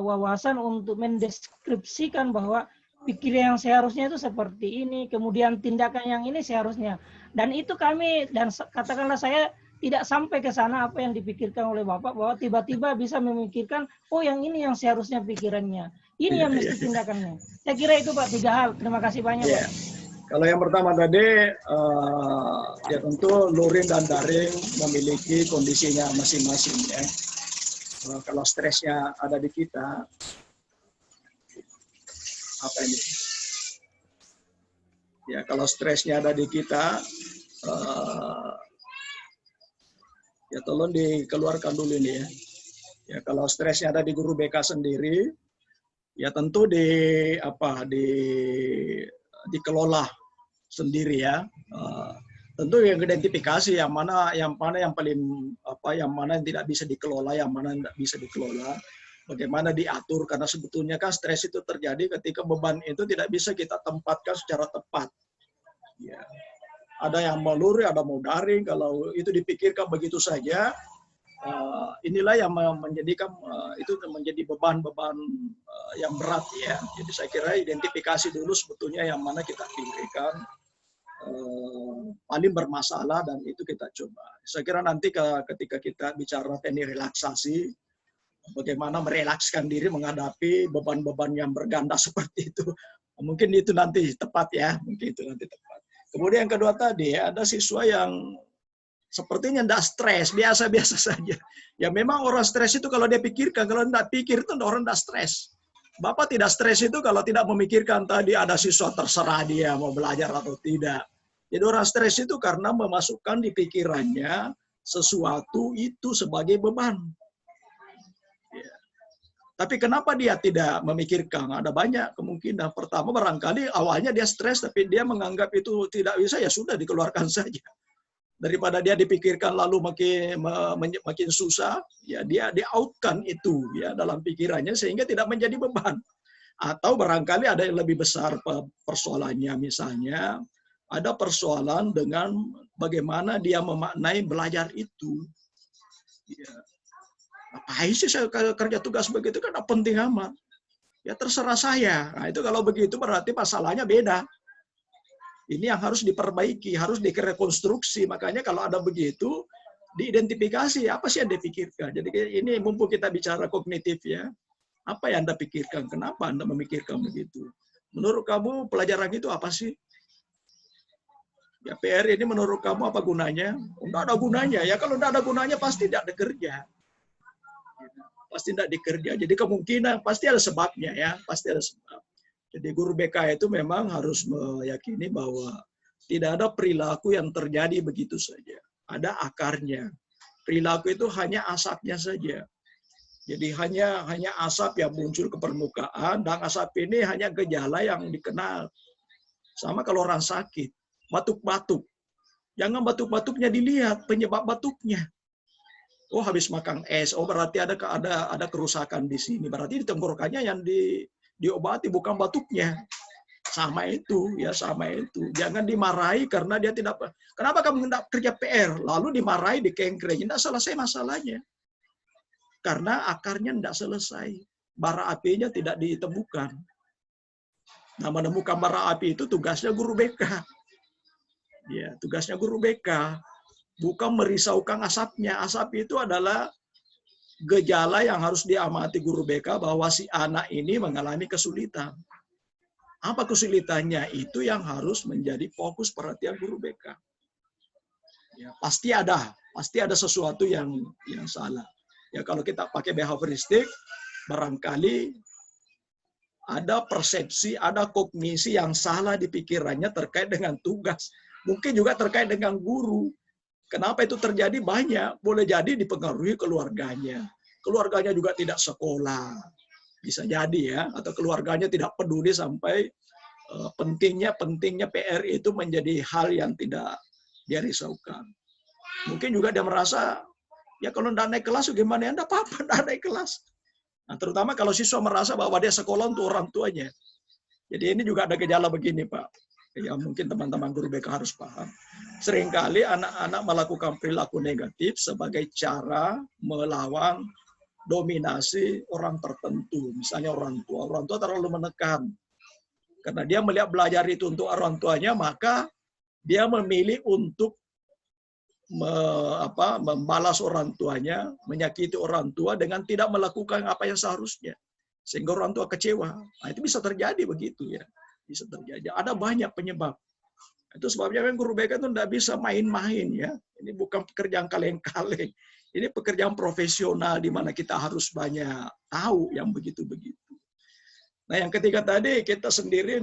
wawasan untuk mendeskripsikan bahwa pikiran yang seharusnya itu seperti ini, kemudian tindakan yang ini seharusnya. Dan itu kami, dan katakanlah saya tidak sampai ke sana apa yang dipikirkan oleh Bapak, bahwa tiba-tiba bisa memikirkan, oh yang ini yang seharusnya pikirannya. Ini yang mesti tindakannya. Saya kira itu Pak, 3 hal. Terima kasih banyak Pak. Kalau yang pertama tadi, ya tentu luring dan daring memiliki kondisinya masing-masing ya. Kalau stresnya ada di kita, apa ini? Ya kalau stresnya ada di kita, ya tolong dikeluarkan dulu ini ya. Ya kalau stresnya ada di guru BK sendiri, ya tentu dikelola sendiri ya. Tentu yang identifikasi yang mana yang paling yang mana yang tidak bisa dikelola, yang mana yang tidak bisa dikelola. Bagaimana diatur, karena sebetulnya kan stres itu terjadi ketika beban itu tidak bisa kita tempatkan secara tepat. Ya. Ada yang mau luring, ada mau daring. Kalau itu dipikirkan begitu saja, inilah yang menjadikan itu menjadi beban-beban yang berat ya. Jadi saya kira identifikasi dulu sebetulnya yang mana kita pikirkan paling bermasalah dan itu kita coba. Saya kira nanti ketika kita bicara teknik relaksasi, bagaimana merelakskan diri menghadapi beban-beban yang berganda seperti itu. Mungkin itu nanti tepat ya, mungkin itu nanti tepat. Kemudian yang kedua tadi, ada siswa yang sepertinya tidak stres, biasa-biasa saja. Ya memang orang stres itu kalau dia pikirkan, kalau tidak pikir itu orang tidak stres. Bapak tidak stres itu kalau tidak memikirkan tadi ada siswa terserah dia mau belajar atau tidak. Jadi orang stres itu karena memasukkan di pikirannya sesuatu itu sebagai beban. Ya. Tapi kenapa dia tidak memikirkan? Ada banyak kemungkinan. Pertama barangkali awalnya dia stres tapi dia menganggap itu tidak bisa, ya sudah dikeluarkan saja. Daripada dia dipikirkan lalu makin susah, ya dia di-out-kan itu ya dalam pikirannya sehingga tidak menjadi beban. Atau barangkali ada yang lebih besar persoalannya, misalnya ada persoalan dengan bagaimana dia memaknai belajar itu. Ya. Ngapain sih saya kerja tugas begitu, kan penting amat. Ya terserah saya. Nah itu kalau begitu berarti masalahnya beda. Ini yang harus diperbaiki, harus direkonstruksi. Makanya kalau ada begitu, diidentifikasi apa sih yang dipikirkan. Jadi ini mumpung kita bicara kognitif ya. Apa yang Anda pikirkan? Kenapa Anda memikirkan begitu? Menurut kamu pelajaran itu apa sih? Ya PR ini menurut kamu apa gunanya? Tidak ada gunanya. Ya kalau tidak ada gunanya pasti tidak bekerja. Pasti tidak dikerja. Jadi kemungkinan pasti ada sebabnya ya. Pasti ada sebab. Jadi guru BK itu memang harus meyakini bahwa tidak ada perilaku yang terjadi begitu saja. Ada akarnya. Perilaku itu hanya asapnya saja. Jadi hanya asap yang muncul ke permukaan, dan asap ini hanya gejala yang dikenal. Sama kalau orang sakit, batuk-batuk. Jangan batuk-batuknya dilihat, penyebab batuknya. Oh habis makan es, oh berarti ada kerusakan di sini. Berarti di tenggorokannya yang diobati, bukan batuknya. Sama itu, ya sama itu. Jangan dimarahi karena dia tidak. Kenapa kamu tidak kerja PR? Lalu dimarahi, dikengkring. Tidak selesai masalahnya. Karena akarnya tidak selesai. Bara apinya tidak ditemukan. Nah, menemukan bara api itu tugasnya guru BK. Ya, tugasnya guru BK. Bukan merisaukan asapnya. Asap itu adalah gejala yang harus diamati guru BK bahwa si anak ini mengalami kesulitan. Apa kesulitannya? Itu yang harus menjadi fokus perhatian guru BK. Ya, pasti ada sesuatu yang salah. Ya kalau kita pakai behavioristik, barangkali ada persepsi, ada kognisi yang salah di pikirannya terkait dengan tugas. Mungkin juga terkait dengan guru. Kenapa itu terjadi? Banyak. Boleh jadi dipengaruhi keluarganya. Keluarganya juga tidak sekolah. Bisa jadi ya. Atau keluarganya tidak peduli sampai pentingnya PR itu menjadi hal yang tidak dia risaukan. Mungkin juga dia merasa, ya kalau tidak naik kelas gimana ya? Tidak apa-apa, tidak naik kelas. Nah, terutama kalau siswa merasa bahwa dia sekolah untuk orang tuanya. Jadi ini juga ada gejala begini, Pak. Ya mungkin teman-teman guru BK harus paham. Seringkali anak-anak melakukan perilaku negatif sebagai cara melawan dominasi orang tertentu. Misalnya orang tua. Orang tua terlalu menekan. Karena dia melihat belajar itu untuk orang tuanya, maka dia memilih untuk membalas orang tuanya, menyakiti orang tua dengan tidak melakukan apa yang seharusnya. Sehingga orang tua kecewa. Nah, itu bisa terjadi begitu ya. Bisa terjadi. Ada banyak penyebab. Itu sebabnya guru BK itu tidak bisa main-main ya. Ini bukan pekerjaan kaleng-kaleng. Ini pekerjaan profesional di mana kita harus banyak tahu yang begitu-begitu. Nah yang ketiga tadi kita sendiri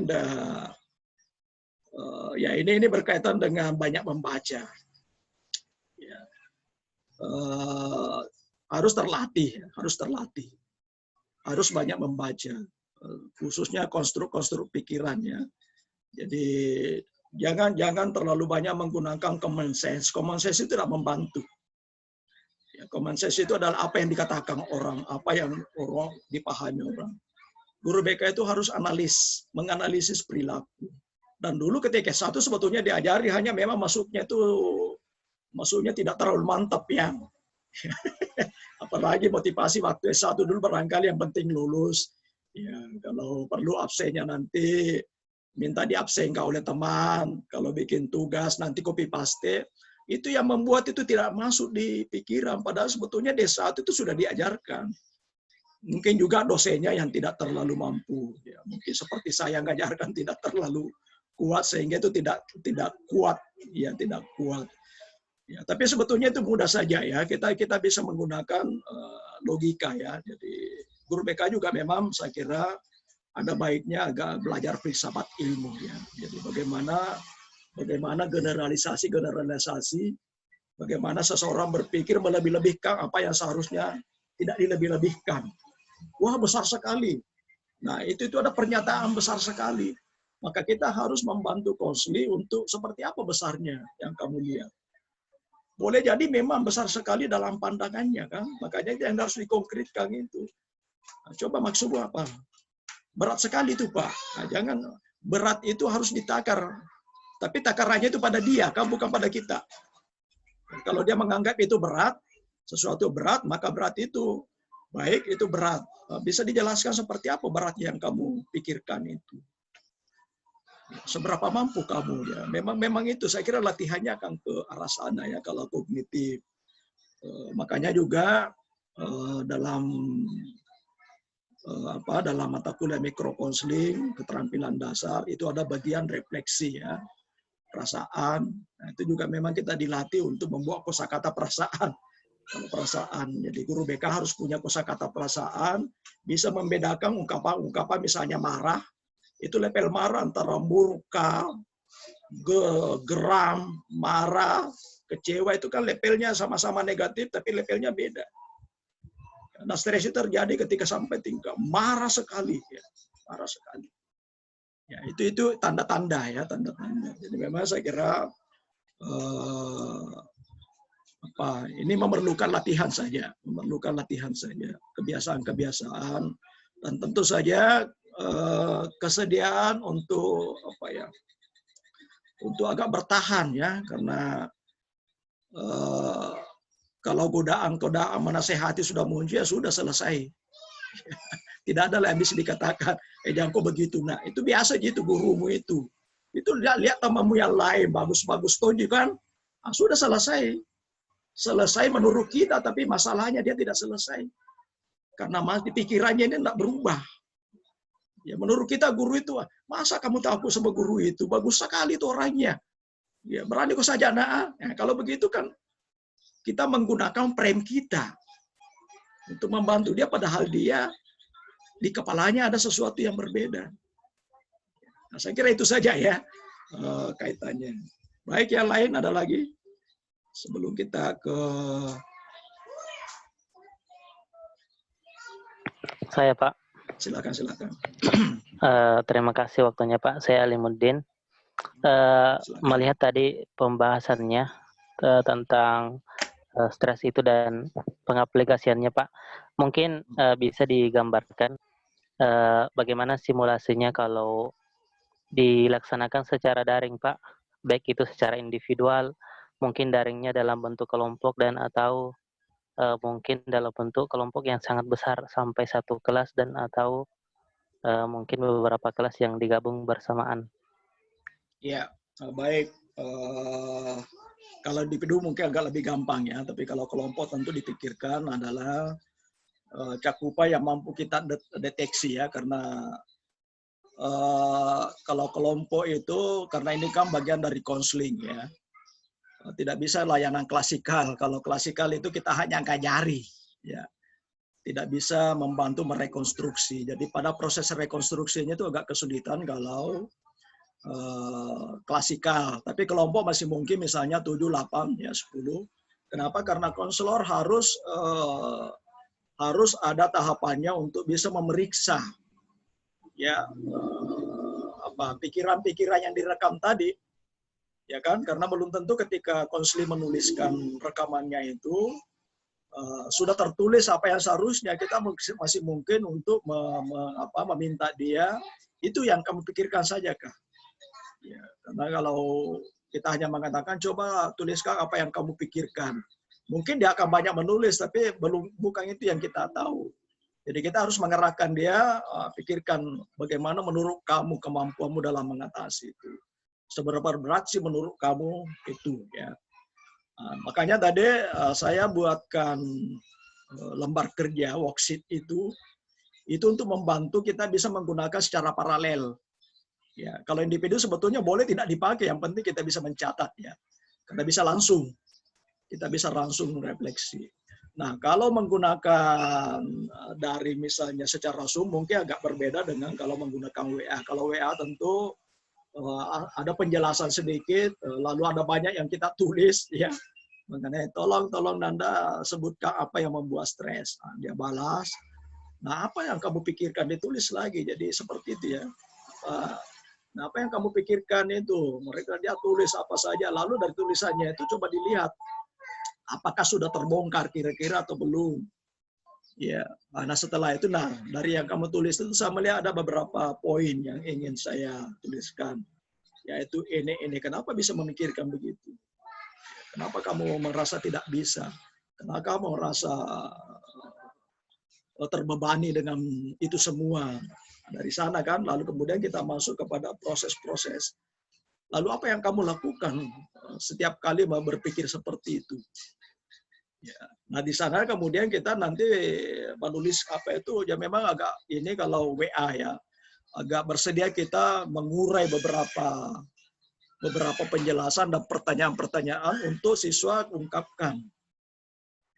ya ini berkaitan dengan banyak membaca. Ya. Harus terlatih. Harus banyak membaca. Khususnya konstruk pikirannya. Jadi jangan terlalu banyak menggunakan common sense. Common sense itu tidak membantu. Ya, common sense itu adalah apa yang dikatakan orang, apa yang orang dipahami orang. Guru BK itu harus menganalisis perilaku. Dan dulu ketika S1 sebetulnya diajari hanya memang masuknya tidak terlalu mantap ya. Apalagi motivasi waktu S1 dulu barangkali yang penting lulus. Ya, kalau perlu absennya nanti minta diabsenkan oleh teman, kalau bikin tugas nanti copy paste, itu yang membuat itu tidak masuk di pikiran, padahal sebetulnya D1 itu sudah diajarkan. Mungkin juga dosennya yang tidak terlalu mampu, ya, mungkin seperti saya ngajarkan tidak terlalu kuat sehingga itu tidak kuat, ya tidak kuat. Ya, tapi sebetulnya itu mudah saja ya, kita bisa menggunakan logika ya. Jadi guru BK juga memang saya kira ada baiknya agak belajar filsafat ilmu ya. Jadi bagaimana generalisasi, bagaimana seseorang berpikir melebih-lebihkan apa yang seharusnya tidak dilebih-lebihkan. Wah besar sekali. Nah itu ada pernyataan besar sekali. Maka kita harus membantu konseling untuk seperti apa besarnya yang kamu lihat. Boleh jadi memang besar sekali dalam pandangannya kan. Makanya yang harus dikonkretkan itu. Nah, coba maksudmu apa? Berat sekali itu Pak. Nah, jangan berat itu harus ditakar. Tapi takarannya itu pada dia, kan bukan pada kita. Kalau dia menganggap itu berat, sesuatu berat, maka berat itu baik, itu berat. Bisa dijelaskan seperti apa berat yang kamu pikirkan itu. Seberapa mampu kamu ya. Memang itu saya kira latihannya akan ke arah sana ya kalau kognitif. Makanya juga dalam mata kuliah mikrokonseling keterampilan dasar itu ada bagian refleksi ya, perasaan. Nah, itu juga memang kita dilatih untuk membuat kosakata perasaan. Kalau perasaan, jadi guru BK harus punya kosakata perasaan, bisa membedakan ungkapan misalnya marah, itu level marah antara murka, geram, marah, kecewa itu kan levelnya sama-sama negatif tapi levelnya beda. Nah, stres itu terjadi ketika sampai tingkat marah sekali, ya, marah sekali. Ya, itu tanda-tanda ya, tanda-tanda. Jadi memang saya kira ini memerlukan latihan saja, kebiasaan-kebiasaan, dan tentu saja kesediaan untuk untuk agak bertahan ya, karena kalau godaan menasehati sudah muncul, ya sudah selesai. Tidak ada yang bisa dikatakan, jangan kok begitu. Nah, itu biasa gitu gurumu itu. Itu lihat temanmu yang lain, bagus-bagus tonjol kan, sudah selesai. Selesai menurut kita, tapi masalahnya dia tidak selesai. Karena di pikirannya ini tidak berubah. Ya, menurut kita guru itu, masa kamu tahu sama guru itu? Bagus sekali itu orangnya. Ya, berani kok saja nak. Ya, kalau begitu kan kita menggunakan frame kita untuk membantu dia, padahal dia di kepalanya ada sesuatu yang berbeda. Nah, saya kira itu saja ya kaitannya. Baik, yang lain ada lagi sebelum kita ke Saya, Pak. silakan. Terima kasih waktunya, Pak. Saya Alimuddin. Melihat tadi pembahasannya tentang stres itu dan pengaplikasiannya, Pak. Mungkin bisa digambarkan bagaimana simulasinya kalau dilaksanakan secara daring, Pak. Baik itu secara individual, mungkin daringnya dalam bentuk kelompok dan atau mungkin dalam bentuk kelompok yang sangat besar sampai satu kelas dan atau mungkin beberapa kelas yang digabung bersamaan. Ya, baik. Kalau individu mungkin agak lebih gampang ya, tapi kalau kelompok tentu dipikirkan adalah cakupan yang mampu kita deteksi ya, karena kalau kelompok itu, karena ini kan bagian dari konseling ya, tidak bisa layanan klasikal. Kalau klasikal itu kita hanya ngajari, ya, tidak bisa membantu merekonstruksi. Jadi pada proses rekonstruksinya itu agak kesulitan kalau klasikal. Tapi kelompok masih mungkin, misalnya 7, 8, ya 10. Kenapa? Karena konselor harus ada tahapannya untuk bisa memeriksa ya pikiran-pikiran yang direkam tadi, ya kan? Karena belum tentu ketika konseling menuliskan rekamannya itu sudah tertulis apa yang seharusnya. Kita masih mungkin untuk meminta dia, itu yang kamu pikirkan saja kah? Ya, karena kalau kita hanya mengatakan coba tuliskan apa yang kamu pikirkan, mungkin dia akan banyak menulis, tapi bukan itu yang kita tahu. Jadi kita harus mengerahkan dia, pikirkan bagaimana menurut kamu kemampuanmu dalam mengatasi itu. Seberapa berat sih menurut kamu itu ya. Makanya tadi saya buatkan lembar kerja worksheet itu untuk membantu kita bisa menggunakan secara paralel. Ya, kalau individu sebetulnya boleh tidak dipakai, yang penting kita bisa mencatat ya. Karena kita bisa langsung refleksi. Nah, kalau menggunakan dari misalnya secara Zoom mungkin agak berbeda dengan kalau menggunakan WA. Kalau WA tentu ada penjelasan sedikit, lalu ada banyak yang kita tulis ya mengenai tolong Nanda sebutkan apa yang membuat stres. Nah, dia balas. Nah, apa yang kamu pikirkan ditulis lagi. Jadi seperti itu ya. Nah, apa yang kamu pikirkan itu, mereka dia tulis apa saja, lalu dari tulisannya itu coba dilihat apakah sudah terbongkar kira-kira atau belum. Ya, nah setelah itu, dari yang kamu tulis itu saya melihat ada beberapa poin yang ingin saya tuliskan, yaitu ini kenapa bisa memikirkan begitu? Kenapa kamu merasa tidak bisa? Kenapa kamu merasa terbebani dengan itu semua? Dari sana kan, lalu kemudian kita masuk kepada proses-proses. Lalu apa yang kamu lakukan setiap kali berpikir seperti itu? Ya. Nah di sana kemudian kita nanti menulis apa itu, ya memang agak ini kalau WA ya, agak bersedia kita mengurai beberapa penjelasan dan pertanyaan-pertanyaan untuk siswa ungkapkan.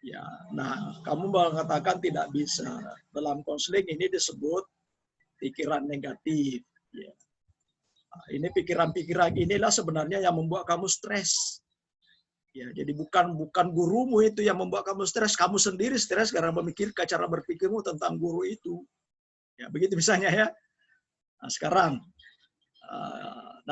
Ya, nah kamu mengatakan tidak bisa. Dalam konseling ini disebut pikiran negatif. Ya. Nah, ini pikiran-pikiran inilah sebenarnya yang membuat kamu stres. Ya, jadi bukan gurumu itu yang membuat kamu stres, kamu sendiri stres karena memikirkan cara berpikirmu tentang guru itu. Ya, begitu misalnya ya. Nah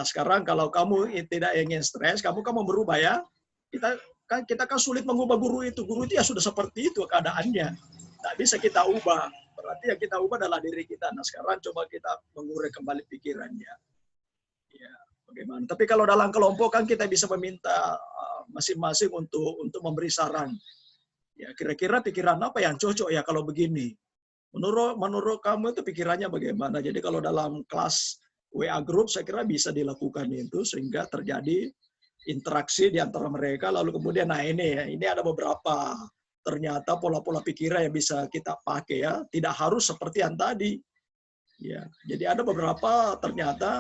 sekarang kalau kamu tidak ingin stres, kamu berubah ya. Kita kan sulit mengubah guru itu. Guru itu ya sudah seperti itu keadaannya. Tak bisa kita ubah. Berarti yang kita ubah adalah diri kita. Nah sekarang coba kita mengurai kembali pikirannya. Ya, bagaimana? Tapi kalau dalam kelompok kan kita bisa meminta masing-masing untuk memberi saran. Ya, kira-kira pikiran apa yang cocok ya kalau begini? Menurut kamu itu pikirannya bagaimana? Jadi kalau dalam kelas WA group saya kira bisa dilakukan itu sehingga terjadi interaksi di antara mereka. Lalu kemudian ini ada beberapa ternyata pola-pola pikiran yang bisa kita pakai ya. Tidak harus seperti yang tadi. Ya, jadi ada beberapa ternyata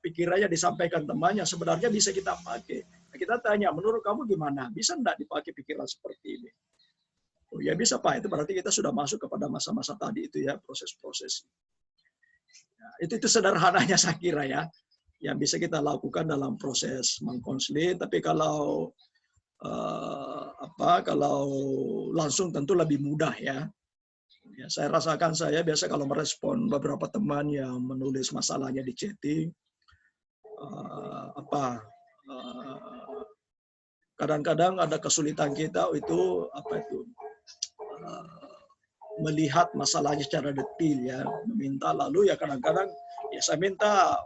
pikirannya disampaikan temannya sebenarnya bisa kita pakai. Nah, kita tanya, menurut kamu gimana? Bisa enggak dipakai pikiran seperti ini? Oh ya bisa Pak, itu berarti kita sudah masuk kepada masa-masa tadi itu ya, proses-proses. Nah, itu sederhananya saya kira ya, yang bisa kita lakukan dalam proses mengkonseling. Tapi kalau kalau langsung tentu lebih mudah ya. Ya, saya rasakan saya biasa kalau merespon beberapa teman yang menulis masalahnya di chatting, kadang-kadang ada kesulitan kita itu melihat masalahnya secara detail ya, meminta lalu ya kadang-kadang ya saya minta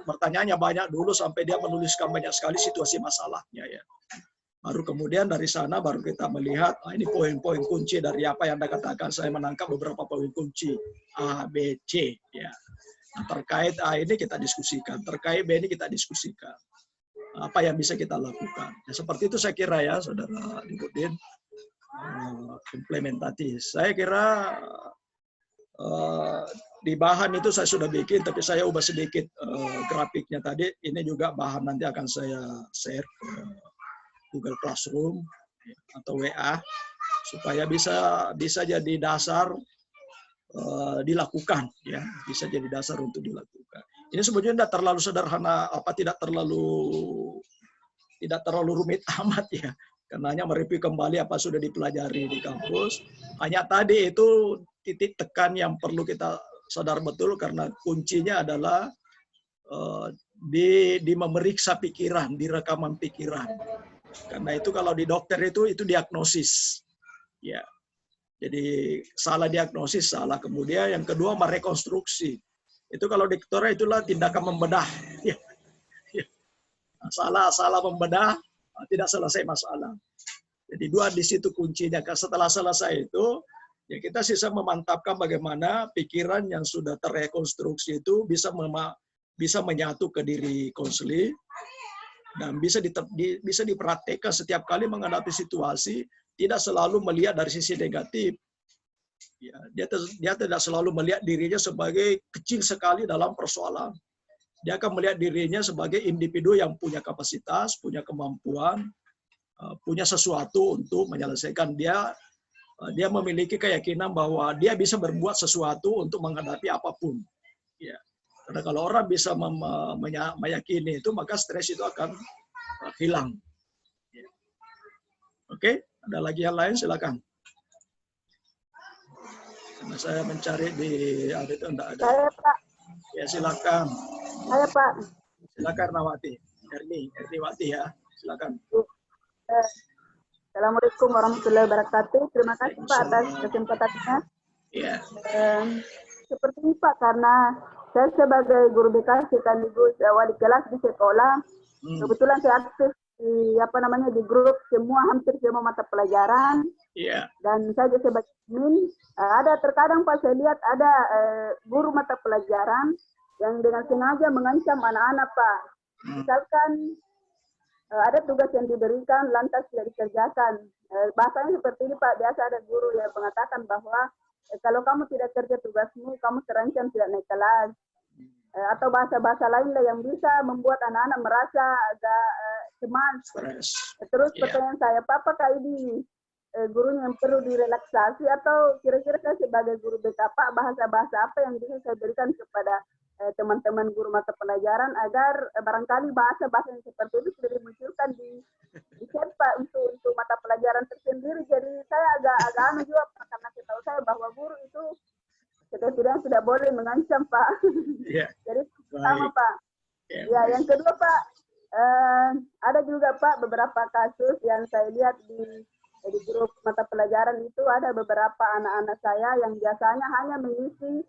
bertanya banyak dulu sampai dia menuliskan banyak sekali situasi masalahnya ya. Baru kemudian dari sana baru kita melihat ini poin-poin kunci dari apa yang Anda katakan. Saya menangkap beberapa poin kunci A, B, C ya. Nah, terkait A ini kita diskusikan, terkait B ini kita diskusikan. Apa yang bisa kita lakukan? Ya, seperti itu saya kira ya, Saudara Dibudin, implementatif. Saya kira di bahan itu saya sudah bikin, tapi saya ubah sedikit grafiknya tadi. Ini juga bahan nanti akan saya share ke Google Classroom atau WA supaya bisa jadi dasar dilakukan ya, bisa jadi dasar untuk dilakukan. Ini sebetulnya tidak terlalu sederhana, tidak terlalu rumit amat ya, karena hanya mereview kembali apa sudah dipelajari di kampus. Hanya tadi itu titik tekan yang perlu kita sadar betul, karena kuncinya adalah di memeriksa pikiran, di rekaman pikiran. Karena itu kalau di dokter itu diagnosis. Ya. Jadi salah diagnosis, salah. Kemudian yang kedua merekonstruksi. Itu kalau di dokter itulah tindakan membedah. Ya. Ya. Salah membedah, tidak selesai masalah. Jadi dua di situ kuncinya. Setelah selesai itu, ya kita sisa memantapkan bagaimana pikiran yang sudah terrekonstruksi itu bisa menyatu ke diri konseling. Dan bisa dipraktekkan setiap kali menghadapi situasi, tidak selalu melihat dari sisi negatif. Ya, dia tidak selalu melihat dirinya sebagai kecil sekali dalam persoalan. Dia akan melihat dirinya sebagai individu yang punya kapasitas, punya kemampuan, punya sesuatu untuk menyelesaikan. Dia memiliki keyakinan bahwa dia bisa berbuat sesuatu untuk menghadapi apapun. Ya. Karena kalau orang bisa meyakini itu, maka stres itu akan hilang. Oke, ada lagi yang lain silakan. Karena saya mencari di itu enggak ada. Saya Pak. Ya silakan. Saya Pak. Silakan Nawati. Erniwati ya. Silakan. Assalamualaikum warahmatullahi wabarakatuh. Terima kasih Pak atas kesempatannya. Ya. Seperti ini Pak, karena saya sebagai guru BK sekaligus wali kelas di sekolah, kebetulan saya aktif di grup hampir semua mata pelajaran. Yeah. Dan saya sebagai admin, ada terkadang Pak saya lihat ada guru mata pelajaran yang dengan sengaja mengancam anak-anak Pak. Misalkan ada tugas yang diberikan lantas tidak dikerjakan. Bahasanya seperti ini Pak, biasa ada guru yang mengatakan bahwa kalau kamu tidak kerja tugasmu, kamu terancam tidak naik kelas. Atau bahasa-bahasa lain yang bisa membuat anak-anak merasa agak cemas. Terus pertanyaan saya, apakah ini gurunya yang perlu direlaksasi atau kira-kira saya sebagai guru BK Pak, bahasa-bahasa apa yang bisa saya berikan kepada teman-teman guru mata pelajaran agar barangkali bahasa-bahasa yang seperti itu sudah dimunculkan di chat Pak untuk mata pelajaran tersendiri. Jadi saya agak anu juga Pak, karena setahu saya bahwa guru itu setidaknya tidak boleh mengancam Pak. Yeah. Jadi pertama Pak. Yeah. Ya, yang kedua Pak, ada juga Pak beberapa kasus yang saya lihat di grup mata pelajaran itu ada beberapa anak-anak saya yang biasanya hanya mengisi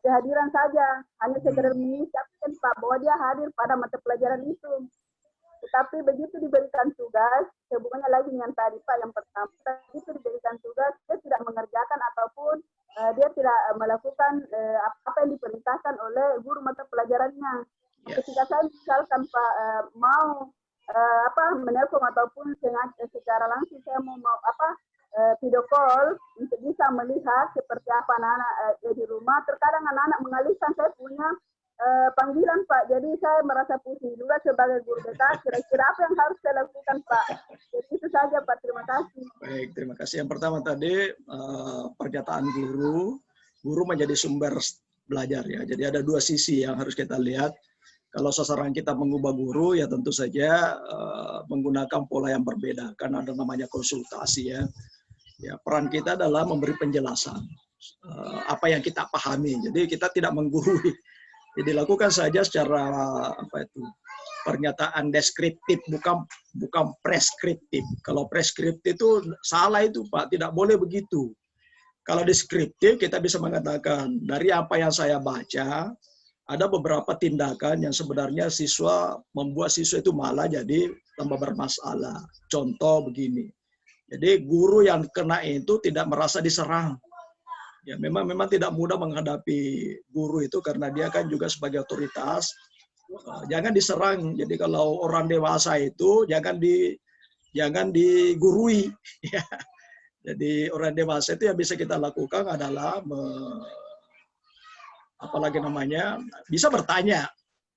kehadiran saja, hanya sekedar mengisi Pak bahwa dia hadir pada mata pelajaran itu. Tetapi begitu diberikan tugas, hubungannya lagi dengan tadi Pak yang pertama, begitu diberikan tugas, dia tidak mengerjakan ataupun dia tidak melakukan apa yang diperintahkan oleh guru mata pelajarannya. Ketika saya misalkan Pak mau menelpon ataupun secara langsung saya mau video call untuk bisa melihat seperti apa anak-anak di rumah. Terkadang anak-anak mengalihkan, saya punya panggilan Pak, jadi saya merasa pusing juga sebagai guru BK. Kira-kira apa yang harus saya lakukan Pak? Jadi itu saja Pak, terima kasih. Baik, terima kasih. Yang pertama tadi pernyataan guru menjadi sumber belajar ya. Jadi ada dua sisi yang harus kita lihat. Kalau sasaran kita mengubah guru, ya tentu saja menggunakan pola yang berbeda. Kan ada namanya konsultasi ya. Ya, peran kita adalah memberi penjelasan apa yang kita pahami. Jadi kita tidak menggurui. Jadi lakukan saja secara pernyataan deskriptif, bukan preskriptif. Kalau preskriptif itu salah itu Pak, tidak boleh begitu. Kalau deskriptif kita bisa mengatakan dari apa yang saya baca, ada beberapa tindakan yang sebenarnya membuat siswa itu malah jadi tambah bermasalah. Contoh begini. Jadi guru yang kena itu tidak merasa diserang. Ya memang tidak mudah menghadapi guru itu karena dia kan juga sebagai otoritas. Jangan diserang. Jadi kalau orang dewasa itu jangan digurui. Ya. Jadi orang dewasa itu yang bisa kita lakukan adalah bisa bertanya.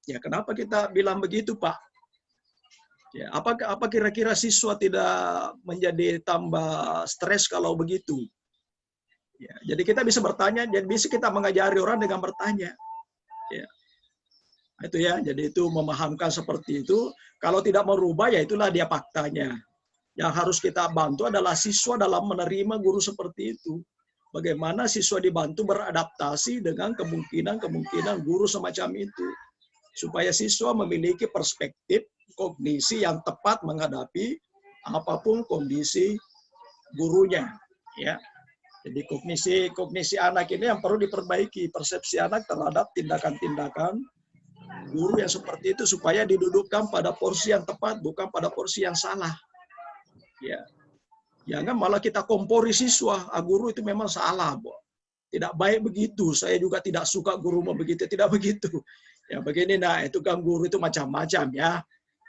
Ya kenapa kita bilang begitu Pak? Ya, apa kira-kira siswa tidak menjadi tambah stres kalau begitu? Ya, jadi kita bisa bertanya, jadi bisa kita mengajari orang dengan bertanya. Ya. Itu ya, jadi itu memahamkan seperti itu. Kalau tidak merubah, ya itulah dia faktanya. Yang harus kita bantu adalah siswa dalam menerima guru seperti itu. Bagaimana siswa dibantu beradaptasi dengan kemungkinan guru semacam itu. Supaya siswa memiliki perspektif kognisi yang tepat menghadapi apapun kondisi gurunya, ya. Jadi kognisi anak ini yang perlu diperbaiki, persepsi anak terhadap tindakan-tindakan guru yang seperti itu supaya didudukkan pada porsi yang tepat, bukan pada porsi yang salah. Ya. Jangan malah kita kompori siswa, guru itu memang salah, Bo. Tidak baik begitu. Saya juga tidak suka guru mau begitu, tidak begitu. Ya begini, nah itu kan guru itu macam-macam ya.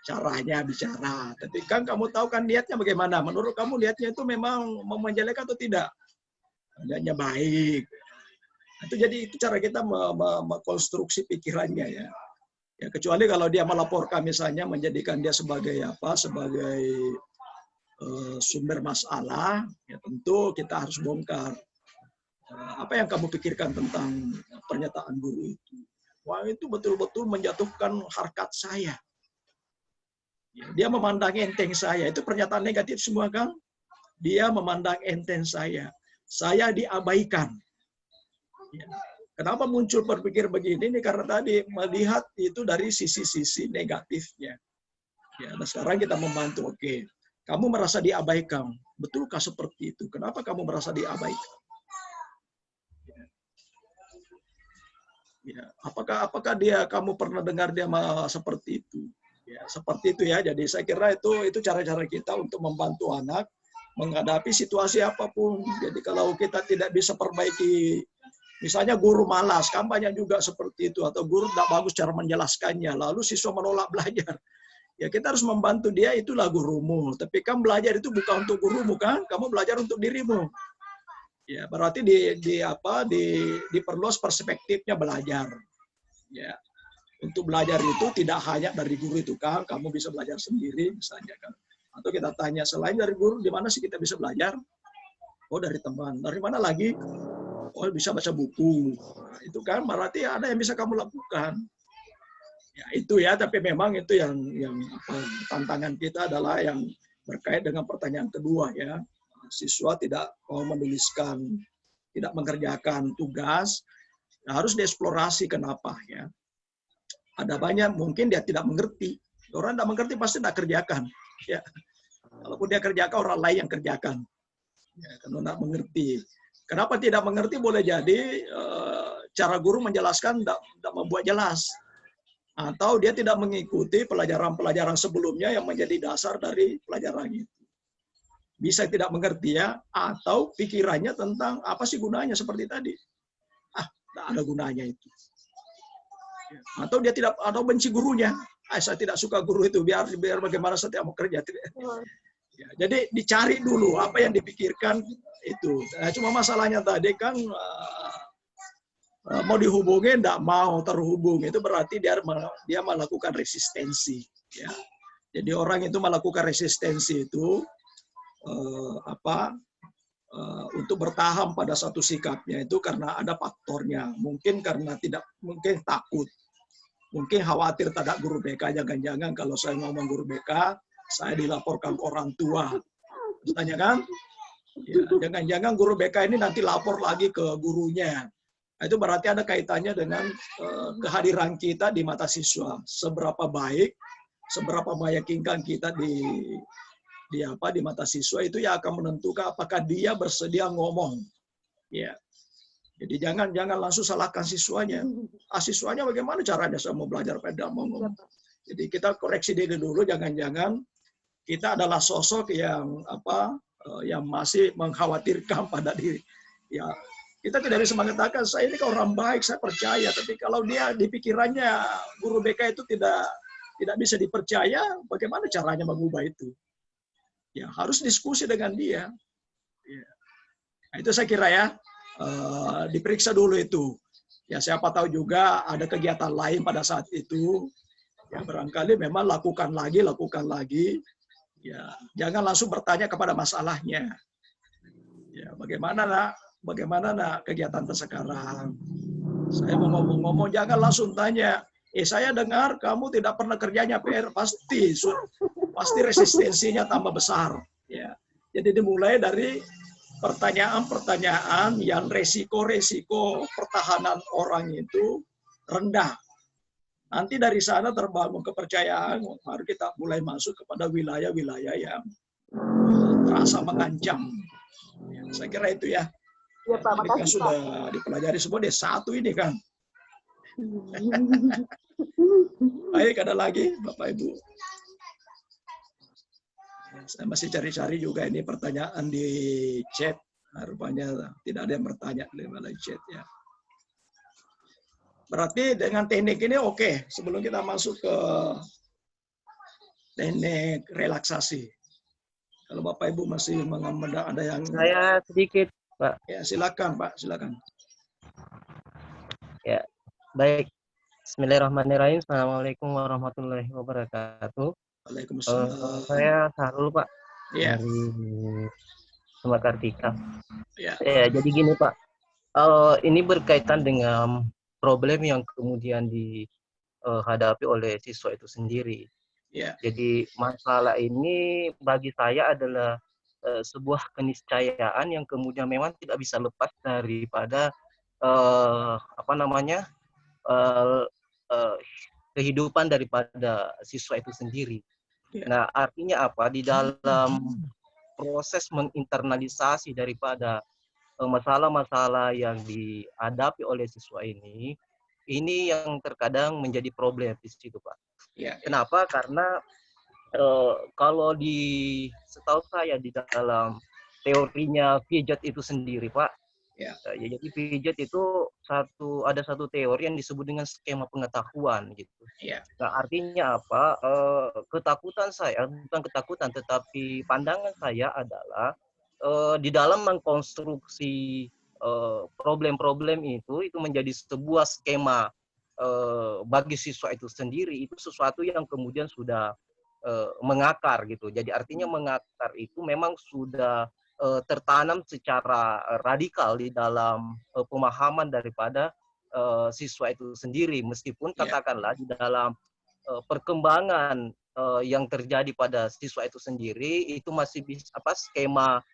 Caranya bicara. Tapi kan kamu tahu kan niatnya bagaimana? Menurut kamu niatnya itu memang mau menjelek atau tidak? Niatnya baik. Itu jadi itu cara kita mengkonstruksi pikirannya ya. Ya kecuali kalau dia melaporkan misalnya menjadikan dia sebagai sumber masalah, ya tentu kita harus bongkar. Apa yang kamu pikirkan tentang pernyataan guru itu? Wah itu betul-betul menjatuhkan harkat saya. Dia memandang enteng saya. Itu pernyataan negatif semua kan? Dia memandang enteng saya. Saya diabaikan. Ya. Kenapa muncul berpikir begini? Ini karena tadi melihat itu dari sisi-sisi negatifnya. Ya, nah sekarang kita membantu. Oke, kamu merasa diabaikan. Betulkah seperti itu? Kenapa kamu merasa diabaikan? Ya, apakah kamu pernah dengar dia seperti itu? Ya, seperti itu ya. Jadi saya kira itu cara-cara kita untuk membantu anak menghadapi situasi apapun. Jadi kalau kita tidak bisa perbaiki, misalnya guru malas, kan banyak juga seperti itu. Atau guru tidak bagus cara menjelaskannya, lalu siswa menolak belajar. Ya kita harus membantu dia, itulah gurumu. Tapi kan belajar itu bukan untuk gurumu kan, kamu belajar untuk dirimu. Ya berarti diperluas perspektifnya belajar. Ya. Untuk belajar itu tidak hanya dari guru itu kan, kamu bisa belajar sendiri misalnya kan. Atau kita tanya selain dari guru, di mana sih kita bisa belajar? Oh dari teman. Dari mana lagi? Oh bisa baca buku. Nah, itu kan berarti ada yang bisa kamu lakukan. Ya itu ya, tapi memang itu yang tantangan kita adalah yang berkait dengan pertanyaan kedua ya. Siswa tidak mau menuliskan, tidak mengerjakan tugas, nah, harus dieksplorasi kenapa ya. Ada banyak mungkin dia tidak mengerti. Orang tidak mengerti pasti tidak kerjakan. Ya. Kalaupun dia kerjakan orang lain yang kerjakan. Ya, karena tidak mengerti. Kenapa tidak mengerti? Boleh jadi cara guru menjelaskan tidak membuat jelas. Atau dia tidak mengikuti pelajaran-pelajaran sebelumnya yang menjadi dasar dari pelajaran itu. Bisa tidak mengerti ya. Atau pikirannya tentang apa sih gunanya seperti tadi. Tidak ada gunanya itu. Atau dia benci gurunya. Saya tidak suka guru itu, biar bagaimana saya mau kerja. Ya, jadi dicari dulu apa yang dipikirkan itu. Nah, cuma masalahnya tadi kan mau dihubungi tidak mau terhubung, itu berarti dia melakukan resistensi. Ya. Jadi orang itu melakukan resistensi itu untuk bertahan pada satu sikapnya itu karena ada faktornya. Mungkin karena mungkin takut, mungkin khawatir terhadap guru BK. Jangan-jangan kalau saya ngomong guru BK, saya dilaporkan orang tua. Tanya kan? Ya, jangan-jangan guru BK ini nanti lapor lagi ke gurunya. Itu berarti ada kaitannya dengan kehadiran kita di mata siswa. Seberapa baik, seberapa meyakinkan kita di mata siswa itu yang akan menentukan apakah dia bersedia ngomong. Ya. Jadi jangan langsung salahkan siswanya. Siswanya bagaimana caranya saya mau belajar pada mau ngomong. Jadi kita koreksi diri dulu, jangan-jangan kita adalah sosok yang yang masih mengkhawatirkan pada diri. Ya, kita tidak bisa mengatakan saya ini orang baik, saya percaya. Tapi kalau dia di pikirannya guru BK itu tidak bisa dipercaya, bagaimana caranya mengubah itu? Ya harus diskusi dengan dia. Ya. Nah, itu saya kira ya diperiksa dulu itu. Ya siapa tahu juga ada kegiatan lain pada saat itu. Ya barangkali memang lakukan lagi. Ya, jangan langsung bertanya kepada masalahnya. Ya, bagaimana nak kegiatan sekarang? Saya mau ngomong, jangan langsung tanya. Saya dengar kamu tidak pernah kerjanya PR, pasti resistensinya tambah besar. Ya, jadi dimulai dari pertanyaan-pertanyaan yang resiko pertahanan orang itu rendah. Nanti dari sana terbangun kepercayaan, baru kita mulai masuk kepada wilayah-wilayah yang terasa mengancam. Ya, saya kira itu ya. Ya, Pak, ini kan sudah dipelajari semua D1 ini kan. Baik, ada lagi Bapak Ibu. Saya masih cari-cari juga ini pertanyaan di chat. Rupanya tidak ada yang bertanya di chat ya. Berarti dengan teknik ini oke. Sebelum kita masuk ke teknik relaksasi. Kalau Bapak Ibu masih ada yang... Saya sedikit, Pak. Ya, silakan Pak, silakan. Ya, baik. Bismillahirrahmanirrahim. Assalamualaikum warahmatullahi wabarakatuh. Waalaikumsalam. Saya Sarul, Pak. Ya. Dari Surakarta. Ya. Jadi gini, Pak. Ini berkaitan dengan problem yang kemudian dihadapi oleh siswa itu sendiri. Ya. Jadi masalah ini bagi saya adalah sebuah keniscayaan yang kemudian memang tidak bisa lepas daripada kehidupan daripada siswa itu sendiri. Ya. Nah, artinya apa? Di dalam proses menginternalisasi daripada masalah-masalah yang dihadapi oleh siswa ini yang terkadang menjadi problem di situ, Pak. Ya. Kenapa? Karena kalau setahu saya di dalam teorinya Piaget itu sendiri, Pak. Ya. Jadi Piaget itu ada satu teori yang disebut dengan skema pengetahuan gitu. Ya. Nah, artinya apa? Ketakutan saya, bukan ketakutan, tetapi pandangan saya adalah di dalam mengkonstruksi problem-problem itu menjadi sebuah skema bagi siswa itu sendiri, itu sesuatu yang kemudian sudah mengakar gitu. Jadi artinya mengakar itu memang sudah tertanam secara radikal di dalam pemahaman daripada siswa itu sendiri, meskipun katakanlah di dalam perkembangan yang terjadi pada siswa itu sendiri itu masih bisa skema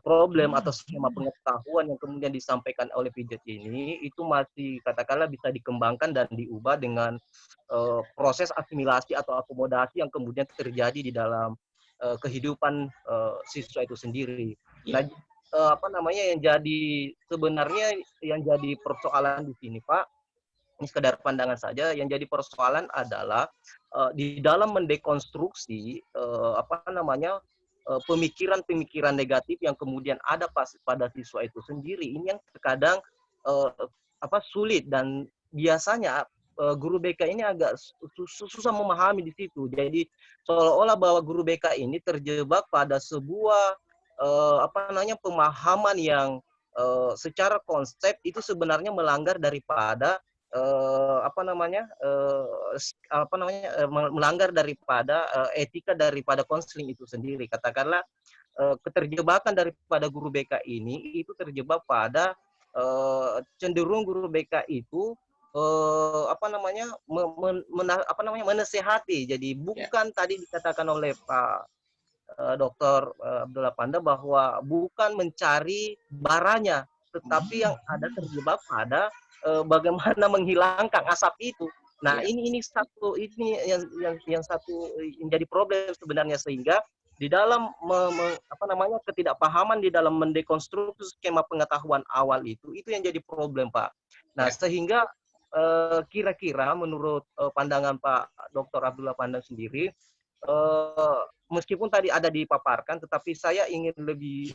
problem atau skema pengetahuan yang kemudian disampaikan oleh Piaget ini itu masih katakanlah bisa dikembangkan dan diubah dengan proses asimilasi atau akomodasi yang kemudian terjadi di dalam kehidupan siswa itu sendiri. Nah, yang jadi persoalan di sini, Pak, ini sekedar pandangan saja, yang jadi persoalan adalah di dalam mendekonstruksi pemikiran-pemikiran negatif yang kemudian ada pada siswa itu sendiri, ini yang terkadang sulit, dan biasanya guru BK ini agak susah memahami di situ. Jadi seolah-olah bahwa guru BK ini terjebak pada sebuah pemahaman yang secara konsep itu sebenarnya melanggar daripada melanggar daripada etika daripada konseling itu sendiri. Katakanlah keterjebakan daripada guru BK ini itu terjebak pada cenderung guru BK itu menasehati. Jadi bukan tadi dikatakan oleh Pak Dr. Abdullah Panda bahwa bukan mencari baranya, tetapi yang ada terjebak pada bagaimana menghilangkan asap itu. Nah, ini yang menjadi problem sebenarnya, sehingga di dalam ketidakpahaman di dalam mendekonstruksi skema pengetahuan awal itu yang jadi problem, Pak. Nah, sehingga kira-kira menurut pandangan Pak Dr. Abdullah Panda sendiri, meskipun tadi ada dipaparkan, tetapi saya ingin lebih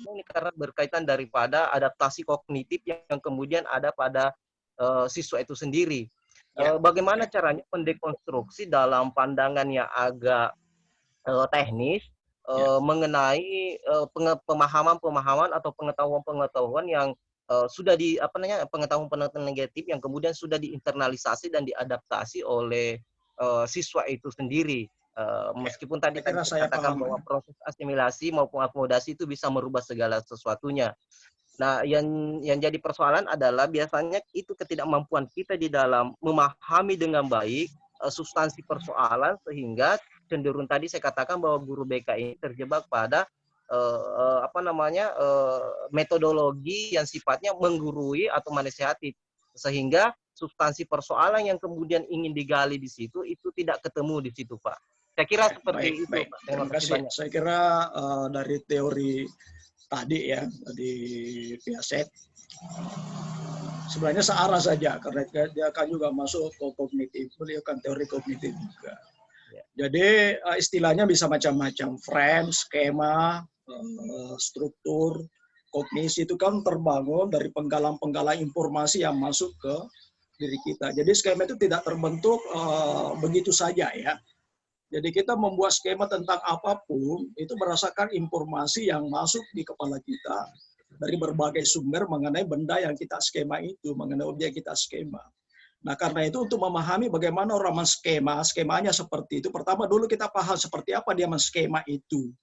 ini karena berkaitan daripada adaptasi kognitif yang kemudian ada pada siswa itu sendiri. Bagaimana caranya mendekonstruksi dalam pandangan yang agak teknis mengenai pemahaman atau pengetahuan yang sudah pengetahuan negatif yang kemudian sudah diinternalisasi dan diadaptasi oleh siswa itu sendiri. Meskipun tadi katakan bahwa proses asimilasi maupun akomodasi itu bisa merubah segala sesuatunya. Nah, yang jadi persoalan adalah biasanya itu ketidakmampuan kita di dalam memahami dengan baik substansi persoalan, sehingga cenderung tadi saya katakan bahwa guru BK ini terjebak pada metodologi yang sifatnya menggurui atau menasihati, sehingga substansi persoalan yang kemudian ingin digali di situ itu tidak ketemu di situ, Pak. Saya kira seperti itu, baik. Pak. Terima kasih. Saya kira dari teori tadi ya, di Piaget, sebenarnya searah saja, karena dia akan juga masuk ke kognitif, beliau kan teori kognitif juga. Jadi istilahnya bisa macam-macam, frame, skema, struktur, kognisi itu kan terbangun dari penggalan-penggalan informasi yang masuk ke diri kita. Jadi skema itu tidak terbentuk begitu saja ya. Jadi kita membuat skema tentang apapun itu berdasarkan informasi yang masuk di kepala kita dari berbagai sumber mengenai benda yang kita skema itu, mengenai objek kita skema. Nah, karena itu untuk memahami bagaimana orang menskema, skemanya seperti itu, pertama dulu kita paham seperti apa dia menskema itu.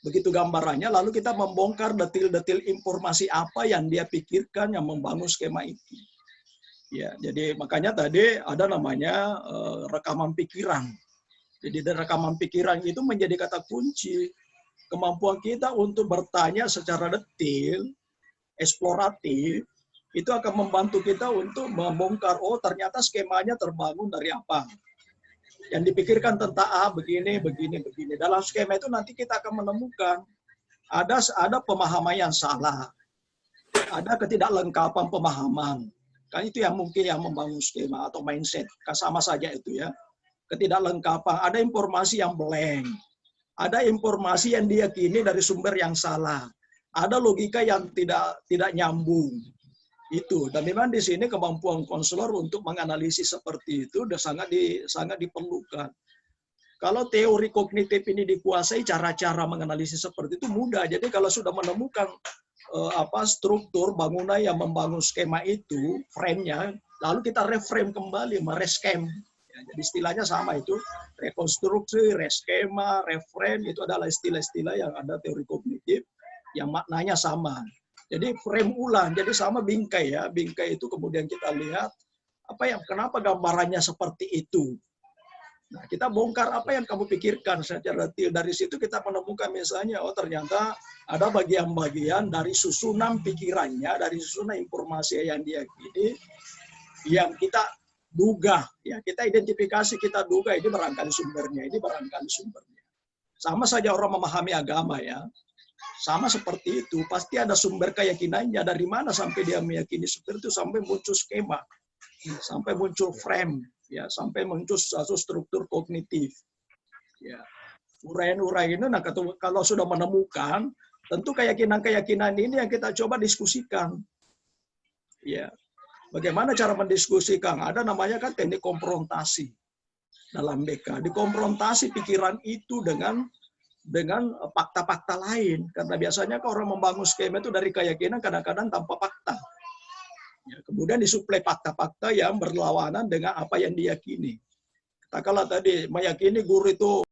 Begitu gambarannya, lalu kita membongkar detil-detil informasi apa yang dia pikirkan yang membangun skema itu. Ya, jadi makanya tadi ada namanya rekaman pikiran. Jadi dari rekaman pikiran itu menjadi kata kunci. Kemampuan kita untuk bertanya secara detil, eksploratif, itu akan membantu kita untuk membongkar, oh ternyata skemanya terbangun dari apa. Yang dipikirkan tentang begini. Dalam skema itu nanti kita akan menemukan ada pemahaman yang salah, ada ketidaklengkapan pemahaman. Kan itu yang mungkin yang membangun skema atau mindset, sama saja itu ya. Ketidaklengkapan, ada informasi yang blank, ada informasi yang diyakini dari sumber yang salah, ada logika yang tidak nyambung. Itu, dan memang di sini kemampuan konselor untuk menganalisis seperti itu sudah sangat diperlukan. Kalau teori kognitif ini dikuasai, cara-cara menganalisis seperti itu mudah. Jadi kalau sudah menemukan struktur bangunan yang membangun skema itu, frame-nya, lalu kita reframe kembali, mereskem. Ya, jadi istilahnya sama itu, rekonstruksi, reskema, reframe, itu adalah istilah-istilah yang ada teori kognitif yang maknanya sama. Jadi frame ulang, jadi sama bingkai ya. Bingkai itu kemudian kita lihat kenapa gambarannya seperti itu. Nah, kita bongkar apa yang kamu pikirkan secara detil. Dari situ kita menemukan misalnya, oh ternyata ada bagian-bagian dari susunan pikirannya, dari susunan informasi yang diyakini, yang kita duga, ya kita identifikasi, kita duga ini barangkali sumbernya, Sama saja orang memahami agama ya. Sama seperti itu, pasti ada sumber keyakinannya, dari mana sampai dia meyakini seperti itu, sampai muncul skema, sampai muncul frame, ya, sampai muncul satu struktur kognitif. Ya. Uraian-uraian ini, nah kalau sudah menemukan, tentu keyakinan-keyakinan ini yang kita coba diskusikan. Ya. Bagaimana cara mendiskusikan? Ada namanya kan teknik konfrontasi dalam BK. Dikonfrontasi pikiran itu dengan fakta-fakta lain. Karena biasanya kalau orang membangun skema itu dari keyakinan kadang-kadang tanpa fakta. Ya, kemudian disuplai fakta-fakta yang berlawanan dengan apa yang diyakini. Katakanlah tadi meyakini guru itu